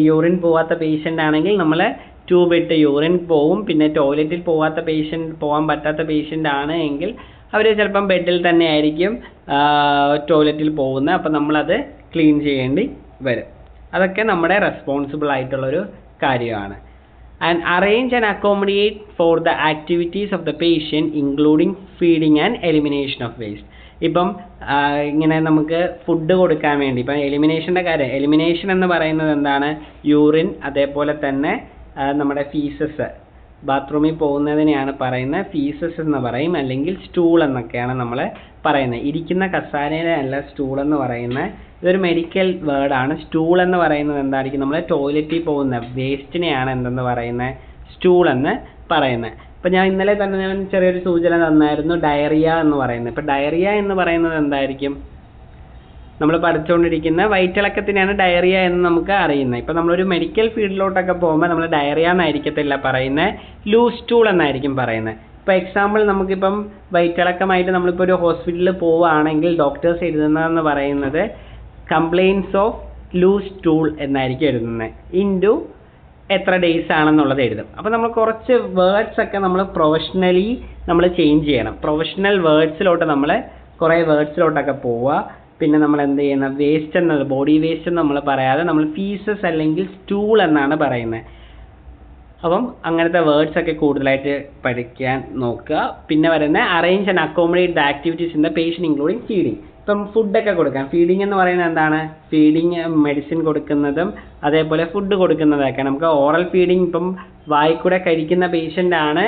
യൂറിൻ പോവാത്ത പേഷ്യൻ്റ് ആണെങ്കിൽ നമ്മൾ ട്യൂബ് ഇട്ട് യൂറിൻ പോവും. പിന്നെ ടോയ്ലറ്റിൽ പോകാൻ പറ്റാത്ത പേഷ്യൻ്റ് ആണ് എങ്കിൽ അവർ ചിലപ്പം ബെഡിൽ തന്നെ ആയിരിക്കും ടോയ്ലറ്റിൽ പോകുന്നത്. അപ്പം നമ്മളത് ക്ലീൻ ചെയ്യേണ്ടി വരും. അതൊക്കെ നമ്മുടെ റെസ്പോൺസിബിൾ ആയിട്ടുള്ളൊരു കാര്യമാണ്. And arrange and accommodate for the activities of the patient including feeding and elimination of waste. ഇപ്പം ഇങ്ങനെ നമുക്ക് ഫുഡ് കൊടുക്കാൻ വേണ്ടി ഇപ്പം എലിമിനേഷൻ്റെ കാര്യം, എലിമിനേഷൻ എന്ന് പറയുന്നത് എന്താണ്, യൂറിൻ അതേപോലെ തന്നെ നമ്മുടെ ഫീസസ്, ബാത്റൂമിൽ പോകുന്നതിനെയാണ് പറയുന്നത് ഫീസസ് എന്ന് പറയും, അല്ലെങ്കിൽ സ്റ്റൂൾ എന്നൊക്കെയാണ് നമ്മൾ പറയുന്നത്. ഇരിക്കുന്ന കസാരയെ അല്ല സ്റ്റൂൾ എന്ന് പറയുന്നത്. ഇതൊരു മെഡിക്കൽ വേർഡാണ്. സ്റ്റൂൾ എന്ന് പറയുന്നത് എന്തായിരിക്കും, നമ്മൾ ടോയ്ലറ്റിൽ പോകുന്ന വേസ്റ്റിനെയാണ് എന്തെന്ന് പറയുന്നത്, സ്റ്റൂൾ എന്ന് പറയുന്നത്. ഇപ്പം ഞാൻ ഇന്നലെ തന്നെ ഞാൻ ചെറിയൊരു സൂചന തന്നായിരുന്നു ഡയറിയ എന്ന് പറയുന്നത്. ഇപ്പം ഡയറിയ എന്ന് പറയുന്നത് എന്തായിരിക്കും, നമ്മൾ പഠിച്ചുകൊണ്ടിരിക്കുന്ന വയറ്റിളക്കത്തിനാണ് ഡയറിയ എന്ന് നമുക്ക് അറിയുന്നത്. ഇപ്പം നമ്മളൊരു മെഡിക്കൽ ഫീൽഡിലോട്ടൊക്കെ പോകുമ്പോൾ നമ്മൾ ഡയറിയ എന്നായിരിക്കത്തില്ല പറയുന്നത്, ലൂസ് സ്റ്റൂൾ എന്നായിരിക്കും പറയുന്നത്. ഇപ്പോൾ എക്സാമ്പിൾ നമുക്കിപ്പം വയറ്റിളക്കമായിട്ട് നമ്മളിപ്പോൾ ഒരു ഹോസ്പിറ്റലിൽ പോവുകയാണെങ്കിൽ ഡോക്ടേഴ്സ് എഴുതുന്നതെന്ന് പറയുന്നത് കംപ്ലയിൻസ് ഓഫ് ലൂസ് സ്റ്റൂൾ എന്നായിരിക്കും എഴുതുന്നത്. ഇൻറ്റു എത്ര ഡേയ്സ് ആണെന്നുള്ളത് എഴുതും. അപ്പോൾ നമ്മൾ കുറച്ച് വേർഡ്സ് ഒക്കെ നമ്മൾ പ്രൊഫഷണലി നമ്മൾ ചേഞ്ച് ചെയ്യണം. പ്രൊഫഷണൽ വേർഡ്സിലോട്ട് നമ്മൾ കുറേ വേർഡ്സിലോട്ടൊക്കെ പോവുക. പിന്നെ നമ്മൾ എന്ത് ചെയ്യുന്ന, വേസ്റ്റ് എന്നത് ബോഡി വേസ്റ്റ് എന്ന് നമ്മൾ പറയാതെ നമ്മൾ ഫീസസ് അല്ലെങ്കിൽ സ്റ്റൂൾ എന്നാണ് പറയുന്നത്. അപ്പം അങ്ങനത്തെ വേർഡ്സ് ഒക്കെ കൂടുതലായിട്ട് പഠിക്കാൻ നോക്കുക. പിന്നെ വരുന്ന arrange and accommodate the activities in the patient including feeding. ഇപ്പം ഫുഡൊക്കെ കൊടുക്കാം. ഫീഡിങ് എന്ന് പറയുന്നത് എന്താണ്, ഫീഡിങ് മെഡിസിൻ കൊടുക്കുന്നതും അതേപോലെ ഫുഡ് കൊടുക്കുന്നതൊക്കെ. നമുക്ക് ഓറൽ ഫീഡിങ് ഇപ്പം വായിക്കൂടെ കഴിക്കുന്ന പേഷ്യൻ്റ് ആണ്,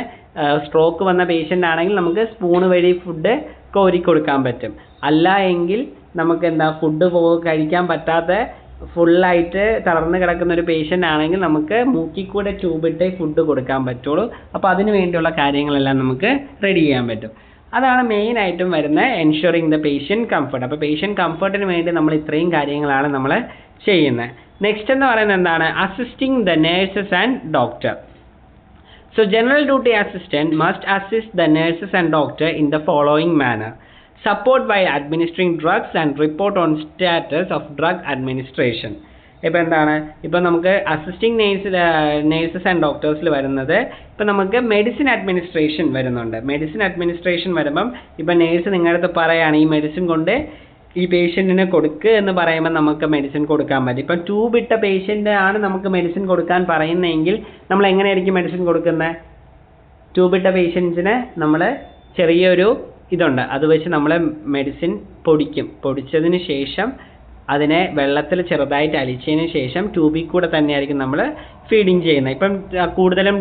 സ്ട്രോക്ക് വന്ന പേഷ്യൻ്റ് ആണെങ്കിൽ നമുക്ക് സ്പൂണ് വഴി ഫുഡ് കോരി കൊടുക്കാൻ പറ്റും. അല്ല എങ്കിൽ നമുക്ക് എന്താ, ഫുഡ് കഴിക്കാൻ പറ്റാത്ത ഫുള്ളായിട്ട് തളർന്ന് കിടക്കുന്ന ഒരു പേഷ്യൻ്റ് ആണെങ്കിൽ നമുക്ക് മൂക്കിൽ കൂടെ ട്യൂബിട്ട് ഫുഡ് കൊടുക്കാൻ പറ്റുള്ളൂ. അപ്പോൾ അതിന് വേണ്ടിയുള്ള കാര്യങ്ങളെല്ലാം നമുക്ക് റെഡി ചെയ്യാൻ പറ്റും. അതാണ് മെയിനായിട്ടും വരുന്ന എൻഷുറിങ് ദ പേഷ്യൻ്റ് കംഫർട്ട്. അപ്പോൾ പേഷ്യൻ്റ് കംഫർട്ടിന് വേണ്ടി നമ്മൾ ഇത്രയും കാര്യങ്ങളാണ് നമ്മൾ ചെയ്യുന്നത്. നെക്സ്റ്റ് എന്ന് പറയുന്നത് എന്താണ്, assisting the nurses and doctor. So general duty assistant must assist the nurses and doctor in the following manner: support while administering drugs and report on status of drug administration. ഇപ്പോൾ എന്താണ്, ഇപ്പോൾ നമുക്ക് assisting nurses and ഡോക്ടേഴ്സിൽ വരുന്നത്, ഇപ്പോൾ നമുക്ക് medicine administration വരുന്നുണ്ട്. Medicine administration വരുമ്പം ഇപ്പം നേഴ്സ് നിങ്ങളുടെ അടുത്ത് പറയുകയാണ് ഈ മെഡിസിൻ കൊണ്ട് ഈ പേഷ്യൻറ്റിന് കൊടുക്കുക എന്ന് പറയുമ്പോൾ നമുക്ക് മെഡിസിൻ കൊടുക്കാൻ പറ്റും. ഇപ്പം ട്യൂബ് ഇട്ട പേഷ്യൻ്റ് ആണ് നമുക്ക് മെഡിസിൻ കൊടുക്കാൻ പറയുന്നതെങ്കിൽ നമ്മൾ എങ്ങനെയായിരിക്കും മെഡിസിൻ കൊടുക്കുന്നത്, ട്യൂബ് ഇട്ട പേഷ്യൻസിന് നമ്മൾ ചെറിയൊരു ഇതുണ്ട്, അത് വെച്ച് നമ്മൾ മെഡിസിൻ പൊടിക്കും. പൊടിച്ചതിന് ശേഷം അതിനെ വെള്ളത്തിൽ ചെറുതായിട്ട് അലിച്ചതിന് ശേഷം ട്യൂബിൽ കൂടെ തന്നെയായിരിക്കും നമ്മൾ ഫീഡിങ് ചെയ്യുന്നത്. ഇപ്പം കൂടുതലും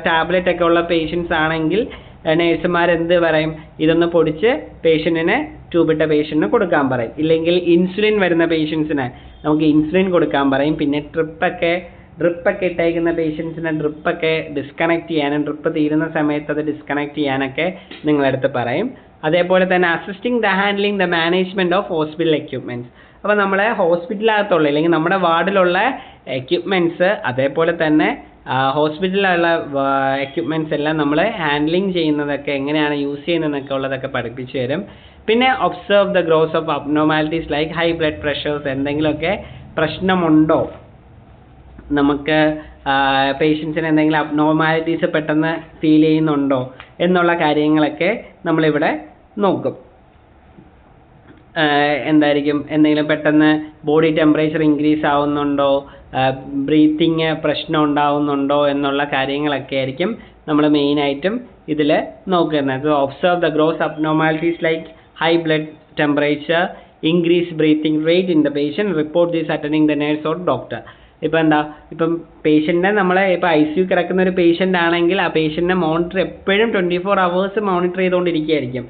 ടാബ്ലറ്റ് ഒക്കെ ഉള്ള പേഷ്യൻസ് ആണെങ്കിൽ നേഴ്സുമാർ എന്ത് പറയും, ഇതൊന്ന് പൊടിച്ച് പേഷ്യൻറ്റിന് ട്യൂബിട്ട പേഷ്യൻറ്റിന് കൊടുക്കാൻ പറയും. ഇല്ലെങ്കിൽ ഇൻസുലിൻ വരുന്ന പേഷ്യൻസിന് നമുക്ക് ഇൻസുലിൻ കൊടുക്കാൻ പറയും. പിന്നെ ഡ്രിപ്പൊക്കെ ഇട്ടേക്കുന്ന പേഷ്യൻസിന് ഡ്രിപ്പൊക്കെ ഡിസ്കണക്ട് ചെയ്യാനും ഡ്രിപ്പ് തീരുന്ന സമയത്ത് അത് ഡിസ്കണക്ട് ചെയ്യാനൊക്കെ നിങ്ങളടുത്ത് പറയും. അതേപോലെ തന്നെ assisting the handling the management of hospital equipments. അപ്പോൾ നമ്മളെ ഹോസ്പിറ്റലിനകത്തുള്ള അല്ലെങ്കിൽ നമ്മുടെ വാർഡിലുള്ള എക്യുപ്മെൻറ്റ്സ് അതേപോലെ തന്നെ ഹോസ്പിറ്റലിലുള്ള എക്യുപ്മെൻറ്റ്സ് എല്ലാം നമ്മൾ ഹാൻഡ്ലിങ് ചെയ്യുന്നതൊക്കെ എങ്ങനെയാണ് യൂസ് ചെയ്യുന്നതെന്നൊക്കെ ഉള്ളതൊക്കെ പഠിപ്പിച്ചു തരും. പിന്നെ observe the growth of abnormalities like high blood pressures, എന്തെങ്കിലുമൊക്കെ പ്രശ്നമുണ്ടോ, നമുക്ക് പേഷ്യൻസിന് എന്തെങ്കിലും അബ്നോർമാലിറ്റീസ് പെട്ടെന്ന് ഫീൽ ചെയ്യുന്നുണ്ടോ എന്നുള്ള കാര്യങ്ങളൊക്കെ നമ്മളിവിടെ നോക്കും. എന്തായിരിക്കും, എന്തെങ്കിലും പെട്ടെന്ന് ബോഡി ടെമ്പറേച്ചർ ഇൻക്രീസ് ആവുന്നുണ്ടോ, ബ്രീത്തിങ് പ്രശ്നം ഉണ്ടാവുന്നുണ്ടോ എന്നുള്ള കാര്യങ്ങളൊക്കെ ആയിരിക്കും നമ്മൾ മെയിനായിട്ടും ഇതിൽ നോക്കുന്നത്. So observe the gross abnormalities like high blood temperature, increase breathing rate in the patient, report this attending the nurse or doctor. ഇപ്പം എന്താ, ഇപ്പം പേഷ്യൻറ്റിനെ നമ്മളെ ഇപ്പോൾ ICU കിടക്കുന്ന ഒരു പേഷ്യൻ്റ് ആണെങ്കിൽ ആ പേഷ്യൻറ്റിനെ മോണിറ്റർ എപ്പോഴും 24 hours മോണിറ്റർ ചെയ്തുകൊണ്ടിരിക്കുകയായിരിക്കും.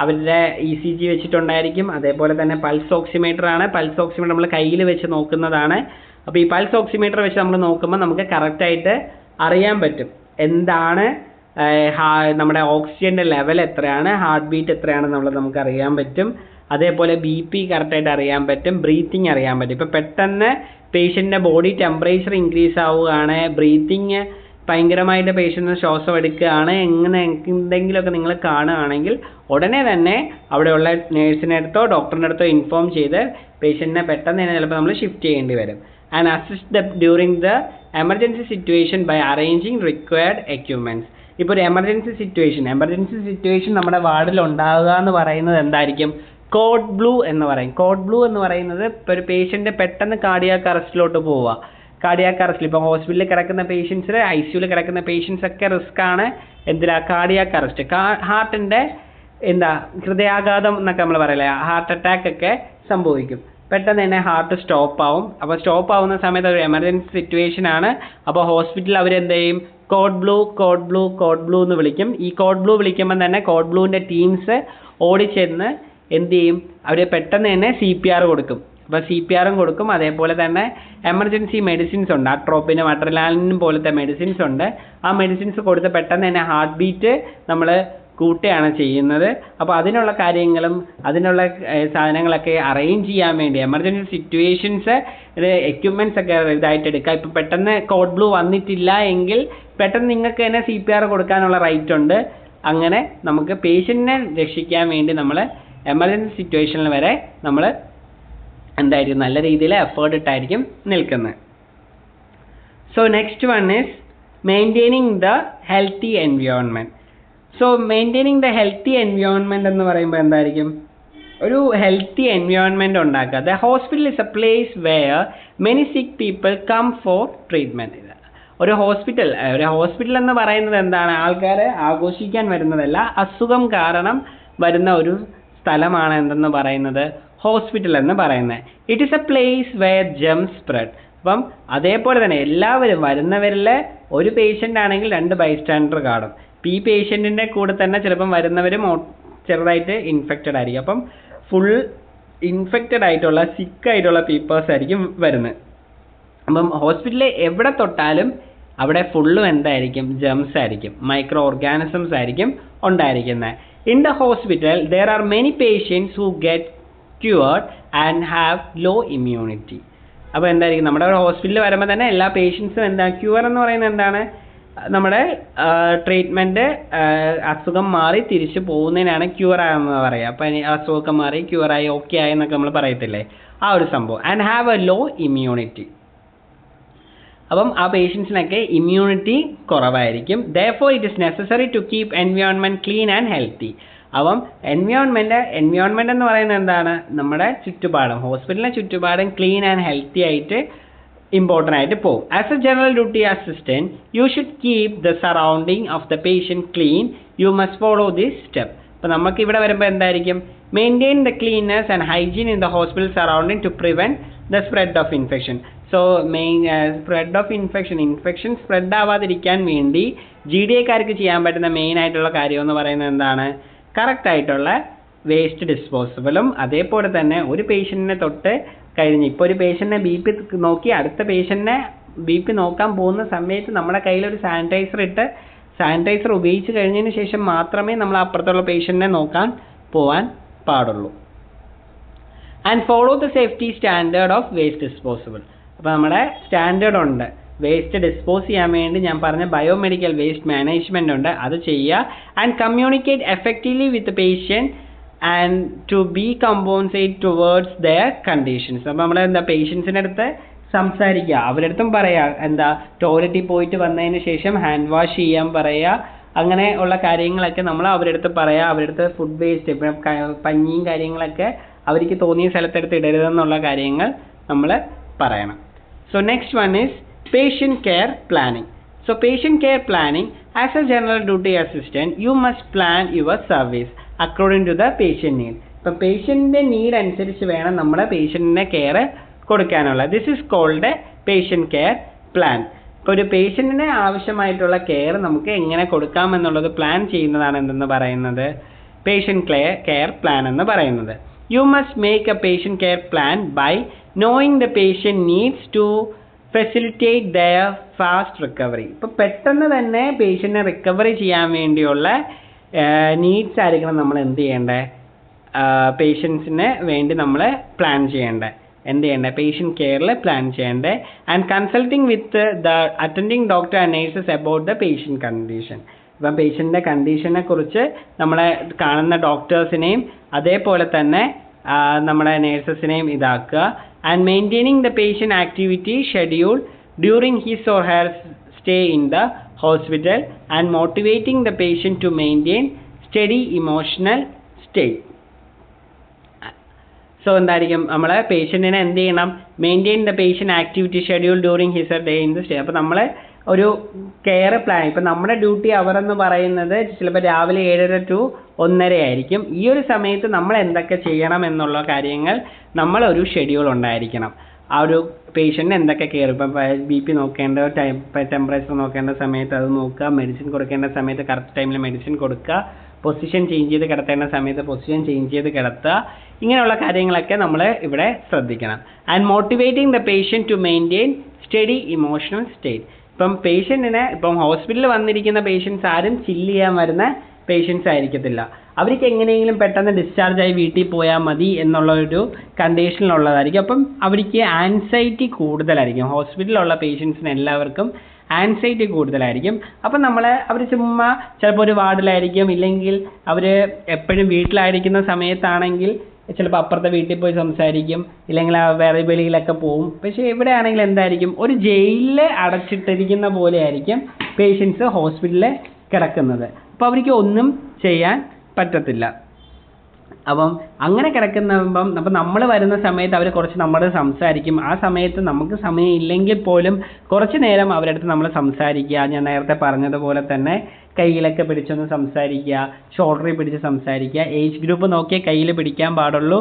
അവരുടെ ECG വെച്ചിട്ടുണ്ടായിരിക്കും. അതേപോലെ തന്നെ പൾസ് ഓക്സിമീറ്റർ ആണ്. പൾസ് ഓക്സിമീറ്റർ നമ്മൾ കയ്യിൽ വെച്ച് നോക്കുന്നതാണ്. അപ്പോൾ ഈ പൾസ് ഓക്സിമീറ്റർ വെച്ച് നമ്മൾ നോക്കുമ്പോൾ നമുക്ക് കറക്റ്റായിട്ട് അറിയാൻ പറ്റും എന്താണ് നമ്മുടെ ഓക്സിജൻ്റെ ലെവൽ എത്രയാണ്, ഹാർട്ട് ബീറ്റ് എത്രയാണെന്നുള്ളത് നമുക്ക് അറിയാൻ പറ്റും. അതേപോലെ BP കറക്റ്റായിട്ട് അറിയാൻ പറ്റും, ബ്രീത്തിങ് അറിയാൻ പറ്റും. ഇപ്പോൾ പെട്ടെന്ന് പേഷ്യൻറ്റിൻ്റെ ബോഡി ടെമ്പറേച്ചർ ഇൻക്രീസ് ആവുകയാണ്, ബ്രീത്തിങ് ഭയങ്കരമായിട്ട് പേഷ്യൻറ്റിന് ശ്വാസം എടുക്കുകയാണ്, എങ്ങനെ എന്തെങ്കിലുമൊക്കെ നിങ്ങൾ കാണുകയാണെങ്കിൽ ഉടനെ തന്നെ അവിടെയുള്ള നേഴ്സിൻ്റെ അടുത്തോ ഡോക്ടറിൻ്റെ അടുത്തോ ഇൻഫോം ചെയ്ത് പേഷ്യൻറ്റിനെ പെട്ടെന്ന് തന്നെ ചിലപ്പോൾ നമ്മൾ ഷിഫ്റ്റ് ചെയ്യേണ്ടി വരും. And assist the during the emergency situation by arranging required equipments. ഇപ്പോൾ ഒരു എമർജൻസി സിറ്റുവേഷൻ നമ്മുടെ വാർഡിൽ ഉണ്ടാവുക എന്ന് പറയുന്നത് എന്തായിരിക്കും? കോഡ് ബ്ലൂ എന്ന് പറയും. കോഡ് ബ്ലൂ എന്ന് പറയുന്നത് ഇപ്പോൾ ഒരു പേഷ്യൻ്റ് പെട്ടെന്ന് കാർഡിയാക് അറസ്റ്റിലോട്ട് പോവുക. കാർഡിയാക് അറസ്റ്റിൽ ഇപ്പോൾ ഹോസ്പിറ്റലിൽ കിടക്കുന്ന പേഷ്യൻസ്, ICUവിൽ കിടക്കുന്ന പേഷ്യൻസ് ഒക്കെ റിസ്ക് ആണ്. എന്തിനാ? Cardiac arrest. ഹാർട്ടിൻ്റെ ഹൃദയാഘാതം എന്നൊക്കെ നമ്മൾ പറയില്ലേ, ഹാർട്ട് അറ്റാക്ക് ഒക്കെ സംഭവിക്കും. പെട്ടെന്ന് തന്നെ ഹാർട്ട് സ്റ്റോപ്പ് ആവും. അപ്പോൾ സ്റ്റോപ്പ് ആവുന്ന സമയത്ത് ഒരു എമർജൻസി സിറ്റുവേഷൻ ആണ്. അപ്പോൾ ഹോസ്പിറ്റലിൽ അവരെന്ത് ചെയ്യും? കോഡ് ബ്ലൂ എന്ന് വിളിക്കും. ഈ കോഡ് ബ്ലൂ വിളിക്കുമ്പോൾ തന്നെ കോഡ് ബ്ലൂവിൻ്റെ ടീംസ് ഓടിച്ചെന്ന് എന്ത് ചെയ്യും? അവർ പെട്ടെന്ന് തന്നെ CPR കൊടുക്കും. അപ്പോൾ CPRും കൊടുക്കും. അതേപോലെ തന്നെ എമർജൻസി മെഡിസിൻസ് ഉണ്ട്, അട്രോപ്പിനും അഡ്രനാലിനും പോലത്തെ മെഡിസിൻസ് ഉണ്ട്. ആ മെഡിസിൻസ് കൊടുത്ത് പെട്ടെന്ന് തന്നെ ഹാർട്ട് ബീറ്റ് നമ്മൾ കൂട്ടുകയാണ് ചെയ്യുന്നത്. അപ്പോൾ അതിനുള്ള കാര്യങ്ങളും അതിനുള്ള സാധനങ്ങളൊക്കെ അറേഞ്ച് ചെയ്യാൻ വേണ്ടി എമർജൻസി സിറ്റുവേഷൻസ് എക്യുപ്മെൻറ്റ്സ് ഒക്കെ ഇതായിട്ട് എടുക്കുക. ഇപ്പോൾ പെട്ടെന്ന് കോഡ് ബ്ലൂ വന്നിട്ടില്ല എങ്കിൽ പെട്ടെന്ന് നിങ്ങൾക്ക് തന്നെ CPR കൊടുക്കാനുള്ള റൈറ്റ് ഉണ്ട്. അങ്ങനെ നമുക്ക് പേഷ്യൻറ്റിനെ രക്ഷിക്കാൻ വേണ്ടി നമ്മൾ എമർജൻസി സിറ്റുവേഷനിൽ വരെ നമ്മൾ എന്തായിരിക്കും നല്ല രീതിയിൽ എഫേർട്ട് ഇട്ടായിരിക്കും നിൽക്കുന്നത്. So next one is maintaining the healthy environment. So maintaining the healthy environment എന്ന് പറയുമ്പോൾ എന്തായിരിക്കും? ഒരു ഹെൽത്തി എൻവയോൺമെൻറ്റ് ഉണ്ടാക്കുക. The hospital is a place where many sick people come for treatment. ഒരു ഹോസ്പിറ്റൽ എന്ന് പറയുന്നത് എന്താണ്? ആൾക്കാർ ആഘോഷിക്കാൻ വരുന്നതല്ല, അസുഖം കാരണം വരുന്ന ഒരു സ്ഥലമാണ് എന്തെന്ന് പറയുന്നത്? ഹോസ്പിറ്റൽ എന്ന് പറയുന്നത്. It is A place wear Gems spread. അപ്പം അതേപോലെ തന്നെ എല്ലാവരും വരുന്നവരിൽ ഒരു പേഷ്യൻ്റ് ആണെങ്കിൽ 2 ബൈസ്റ്റാൻഡർ കാണും. ഈ പേഷ്യൻറ്റിൻ്റെ കൂടെ തന്നെ ചിലപ്പം വരുന്നവരും ചെറുതായിട്ട് ഇൻഫെക്റ്റഡ് ആയിരിക്കും. അപ്പം ഫുൾ ഇൻഫെക്റ്റഡ് ആയിട്ടുള്ള സിക്കായിട്ടുള്ള പീപ്പിൾസ് ആയിരിക്കും വരുന്നത്. അപ്പം ഹോസ്പിറ്റലിൽ എവിടെ തൊട്ടാലും അവിടെ ഫുള്ളും എന്തായിരിക്കും? ജെംസ് ആയിരിക്കും, മൈക്രോ ഓർഗാനിസംസ് ആയിരിക്കും ഉണ്ടായിരിക്കുന്നത്. In the hospital there are many patients who get cured and have low immunity. അപ്പോൾ എന്തായിരിക്കും? നമ്മുടെ ഹോസ്പിറ്റലിൽ വരുമ്പോൾ തന്നെ എല്ലാ പേഷ്യൻസും എന്താ ക്യൂർ എന്ന് പറയുന്നത് എന്താണ്? നമ്മുടെ ട്രീറ്റ്മെൻറ്റ് അസുഖം മാറി തിരിച്ചു പോകുന്നതിനാണ് ക്യൂർ ആയെന്ന് പറയുക. അപ്പം അസുഖമൊക്കെ മാറി ക്യൂറായി ഓക്കെ ആയി എന്നൊക്കെ നമ്മൾ പറയത്തില്ലേ, ആ ഒരു സംഭവം. And have a low immunity. അപ്പം ആ പേഷ്യൻസിനൊക്കെ ഇമ്മ്യൂണിറ്റി കുറവായിരിക്കും. therefore it is necessary to keep environment clean and healthy. അപ്പം എൻവയോൺമെൻറ്റ് എന്ന് പറയുന്നത് എന്താണ്? നമ്മുടെ ചുറ്റുപാടും, ഹോസ്പിറ്റലിലെ ചുറ്റുപാടും ക്ലീൻ ആൻഡ് ഹെൽത്തി ആയിട്ട് ഇമ്പോർട്ടൻ്റ് ആയിട്ട് പോകും. As a general duty assistant you should keep the surrounding of the patient clean. You must follow this step. അപ്പോൾ നമുക്ക് ഇവിടെ വരുമ്പോൾ എന്തായിരിക്കും? Maintain the cleanness and hygiene in the hospital surrounding to prevent the spread of infection. So spread of infection spread ആവാതിരിക്കാൻ വേണ്ടി GDAക്കാർക്ക് ചെയ്യാൻ പറ്റുന്ന മെയിൻ ആയിട്ടുള്ള കാര്യം എന്ന് പറയുന്നത് എന്താണ്? കറക്റ്റ് ആയിട്ടുള്ള വേസ്റ്റ് ഡിസ്പോസബിളും അതേപോലെ തന്നെ ഒരു പേഷ്യൻറ്റിനെ തൊട്ട് കഴിഞ്ഞ് ഇപ്പോൾ ഒരു പേഷ്യൻറ്റിനെ BP നോക്കി അടുത്ത പേഷ്യൻറ്റിനെ BP നോക്കാൻ പോകുന്ന സമയത്ത് നമ്മുടെ കയ്യിലൊരു സാനിറ്റൈസർ ഉപയോഗിച്ച് കഴിഞ്ഞതിന് ശേഷം മാത്രമേ നമ്മൾ അപ്പുറത്തുള്ള പേഷ്യൻറ്റിനെ നോക്കാൻ പോകാൻ പാടുള്ളൂ. And follow the safety standard of waste disposable. അപ്പോൾ നമ്മുടെ സ്റ്റാൻഡേർഡ് ഉണ്ട് വേസ്റ്റ് ഡിസ്പോസ് ചെയ്യാൻ വേണ്ടി. ഞാൻ പറഞ്ഞ ബയോമെഡിക്കൽ വേസ്റ്റ് മാനേജ്മെൻ്റ് ഉണ്ട്, അത് ചെയ്യുക. And communicate effectively with patient and to be compensate towards their conditions. അപ്പോൾ നമ്മൾ എന്താ പേഷ്യൻസിൻ്റെ അടുത്ത് സംസാരിക്കുക, അവരുടെ അടുത്തും പറയുക എന്താ ടോയ്ലറ്റിൽ പോയിട്ട് വന്നതിന് ശേഷം ഹാൻഡ് വാഷ് ചെയ്യാൻ പറയുക. അങ്ങനെ ഉള്ള കാര്യങ്ങളൊക്കെ നമ്മൾ അവരുടെ അടുത്ത് പറയുക. അവരുടെ അടുത്ത് ഫുഡ് വേസ്റ്റ് ഇപ്പം പഞ്ഞിയും കാര്യങ്ങളൊക്കെ അവർക്ക് തോന്നിയ സ്ഥലത്തെടുത്ത് ഇടരുതെന്നുള്ള കാര്യങ്ങൾ നമ്മൾ പറയണം. So next one is patient care planning. So patient care planning, as a general duty assistant you must plan your service according to the patient need. ഇപ്പം പേഷ്യൻറ്റിൻ്റെ നീഡ് അനുസരിച്ച് വേണം നമ്മുടെ പേഷ്യൻറ്റിനെ കെയർ കൊടുക്കാനുള്ളത്. This is called patient care plan. ഇപ്പോൾ ഒരു പേഷ്യൻറ്റിന് ആവശ്യമായിട്ടുള്ള care നമുക്ക് എങ്ങനെ കൊടുക്കാമെന്നുള്ളത് പ്ലാൻ ചെയ്യുന്നതാണ് എന്തെന്ന് പറയുന്നത്, പേഷ്യൻ്റ് കെയർ പ്ലാൻ എന്ന് പറയുന്നത്. You must make a patient care plan by knowing the patient needs to facilitate their fast recovery. ഇപ്പോൾ പെട്ടെന്ന് തന്നെ പേഷ്യൻറ്റിനെ റിക്കവറി ചെയ്യാൻ വേണ്ടിയുള്ള നീഡ്സ് ആയിരിക്കണം നമ്മൾ എന്ത് ചെയ്യേണ്ടത്, പേഷ്യൻസിന് വേണ്ടി നമ്മൾ പ്ലാൻ ചെയ്യേണ്ടത്, എന്ത് ചെയ്യേണ്ടത്, പേഷ്യൻ്റ് കെയറിൽ പ്ലാൻ ചെയ്യേണ്ടത്. And consulting with the attending doctor and nurses about the patient condition. ഇപ്പം പേഷ്യൻ്റെ കണ്ടീഷനെ കുറിച്ച് നമ്മളെ കാണുന്ന ഡോക്ടേഴ്സിനെയും അതേപോലെ തന്നെ നമ്മുടെ നേഴ്സസിനെയും ഇതാക്കുക. And maintaining the patient activity schedule during his or her stay in the hospital and motivating the patient to maintain steady emotional state. So എന്തായിരിക്കും, നമ്മൾ പേഷ്യൻറ്റിനെ എന്ത് ചെയ്യണം, maintain the patient activity schedule during his or day in the stay. അപ്പോൾ നമ്മൾ ഒരു care plan, ഇപ്പം നമ്മുടെ ഡ്യൂട്ടി അവർ എന്ന് പറയുന്നത് ചിലപ്പോൾ രാവിലെ 7:30 to 1:30 ആയിരിക്കും. ഈ ഒരു സമയത്ത് നമ്മൾ എന്തൊക്കെ ചെയ്യണം എന്നുള്ള കാര്യങ്ങൾ നമ്മളൊരു ഷെഡ്യൂൾ ഉണ്ടായിരിക്കണം. ആ ഒരു പേഷ്യൻറ്റിന് എന്തൊക്കെ കെയർ, ഇപ്പം BP നോക്കേണ്ട ടെമ്പറേച്ചർ നോക്കേണ്ട സമയത്ത് അത് നോക്കുക, മെഡിസിൻ കൊടുക്കേണ്ട സമയത്ത് കറക്റ്റ് ടൈമിൽ മെഡിസിൻ കൊടുക്കുക, പൊസിഷൻ ചേഞ്ച് ചെയ്ത് കിടത്തേണ്ട സമയത്ത് പൊസിഷൻ ചേഞ്ച് ചെയ്ത് കിടത്തുക, ഇങ്ങനെയുള്ള കാര്യങ്ങളൊക്കെ നമ്മൾ ഇവിടെ ശ്രദ്ധിക്കണം. And motivating the patient to maintain steady emotional state. ഇപ്പം പേഷ്യൻറ്റിനെ, ഇപ്പം ഹോസ്പിറ്റലിൽ വന്നിരിക്കുന്ന പേഷ്യൻസ് ആരും ചില്ല് ചെയ്യാൻ വരുന്ന പേഷ്യൻസ് ആയിരിക്കത്തില്ല. അവർക്ക് എങ്ങനെയെങ്കിലും പെട്ടെന്ന് ഡിസ്ചാർജ് ആയി വീട്ടിൽ പോയാൽ മതി എന്നുള്ള ഒരു കണ്ടീഷനിലുള്ളതായിരിക്കും. അപ്പം അവർക്ക് ആൻസൈറ്റി കൂടുതലായിരിക്കും. ഹോസ്പിറ്റലിലുള്ള പേഷ്യൻസിന് എല്ലാവർക്കും ആൻസൈറ്റി കൂടുതലായിരിക്കും. അപ്പം അവർ ചുമ്മാ ചിലപ്പോൾ ഒരു വാർഡിലായിരിക്കും, ഇല്ലെങ്കിൽ അവർ എപ്പോഴും വീട്ടിലായിരിക്കുന്ന സമയത്താണെങ്കിൽ ചിലപ്പോൾ അപ്പുറത്തെ വീട്ടിൽ പോയി സംസാരിക്കും, ഇല്ലെങ്കിൽ വേറെ വെളിയിലൊക്കെ പോവും. പക്ഷേ എവിടെയാണെങ്കിൽ എന്തായിരിക്കും, ഒരു ജയിലിൽ അടച്ചിട്ടിരിക്കുന്ന പോലെ ആയിരിക്കും പേഷ്യൻസ് ഹോസ്പിറ്റലിൽ കിടക്കുന്നത്. അപ്പോൾ അവർക്ക് ഒന്നും ചെയ്യാൻ പറ്റത്തില്ല. അപ്പം അങ്ങനെ കിടക്കുന്നപ്പം അപ്പം നമ്മൾ വരുന്ന സമയത്ത് അവർ കുറച്ച് നമ്മളോട് സംസാരിക്കും. ആ സമയത്ത് നമുക്ക് സമയം ഇല്ലെങ്കിൽ പോലും കുറച്ച് നേരം അവരുടെ അടുത്ത് നമ്മൾ സംസാരിക്കുക. ഞാൻ നേരത്തെ പറഞ്ഞതുപോലെ തന്നെ കയ്യിലൊക്കെ പിടിച്ചൊന്ന് സംസാരിക്കുക, ഷോൾഡറിൽ പിടിച്ച് സംസാരിക്കുക. ഏജ് ഗ്രൂപ്പ് നോക്കിയേ കയ്യിൽ പിടിക്കാൻ പാടുള്ളൂ.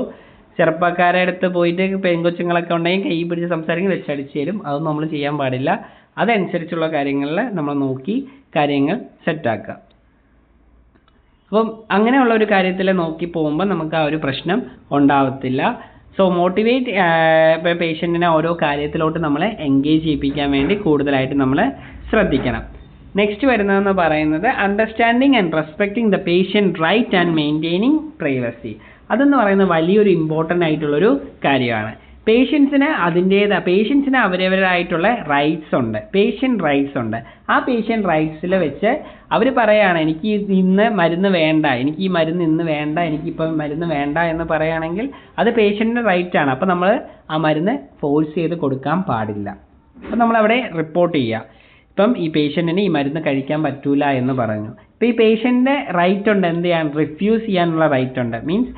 ചെറുപ്പക്കാരുടെ അടുത്ത് പോയിട്ട് പെൺകൊച്ചുങ്ങളൊക്കെ ഉണ്ടെങ്കിൽ കൈ പിടിച്ച് സംസാരിക്കും, വെച്ചടിച്ച് തരും. അതൊന്നും നമ്മൾ ചെയ്യാൻ പാടില്ല. അതനുസരിച്ചുള്ള കാര്യങ്ങളിൽ നമ്മൾ നോക്കി കാര്യങ്ങൾ സെറ്റാക്കുക. അപ്പം അങ്ങനെയുള്ള ഒരു കാര്യത്തിൽ നോക്കി പോകുമ്പോൾ നമുക്ക് ആ ഒരു പ്രശ്നം ഉണ്ടാവത്തില്ല. സോ മോട്ടിവേറ്റ് പേഷ്യൻറ്റിനെ ഓരോ കാര്യത്തിലോട്ട് നമ്മളെ എൻഗേജ് ചെയ്യിപ്പിക്കാൻ വേണ്ടി കൂടുതലായിട്ട് നമ്മൾ ശ്രദ്ധിക്കണം. നെക്സ്റ്റ് വരുന്നതെന്ന് പറയുന്നത് understanding and respecting the patient right and maintaining privacy. അതെന്ന് പറയുന്നത് വലിയൊരു ഇമ്പോർട്ടൻ്റ് ആയിട്ടുള്ളൊരു കാര്യമാണ്. പേഷ്യൻസിന് അവരവരായിട്ടുള്ള റൈറ്റ്സ് ഉണ്ട്, പേഷ്യൻ്റ് റൈറ്റ്സ് ഉണ്ട്. ആ പേഷ്യൻ്റ് റൈറ്റ്സിൽ വെച്ച് അവർ പറയുകയാണ്, എനിക്ക് ഇന്ന് മരുന്ന് വേണ്ട, എനിക്ക് ഈ മരുന്ന് ഇന്ന് വേണ്ട, എനിക്കിപ്പം മരുന്ന് വേണ്ട എന്ന് പറയുകയാണെങ്കിൽ അത് പേഷ്യൻ്റിൻ്റെ റൈറ്റാണ്. അപ്പോൾ നമ്മൾ ആ മരുന്ന് ഫോഴ്സ് ചെയ്ത് കൊടുക്കാൻ പാടില്ല. അപ്പം നമ്മളവിടെ റിപ്പോർട്ട് ചെയ്യുക, ഇപ്പം ഈ പേഷ്യൻറ്റിന് ഈ മരുന്ന് കഴിക്കാൻ പറ്റൂല എന്ന് പറഞ്ഞു. ഇപ്പോൾ ഈ പേഷ്യൻറ്റിൻ്റെ റൈറ്റ് ഉണ്ട്, എന്ത് ചെയ്യാൻ, റിഫ്യൂസ് ചെയ്യാനുള്ള റൈറ്റ് ഉണ്ട്. മീൻസ്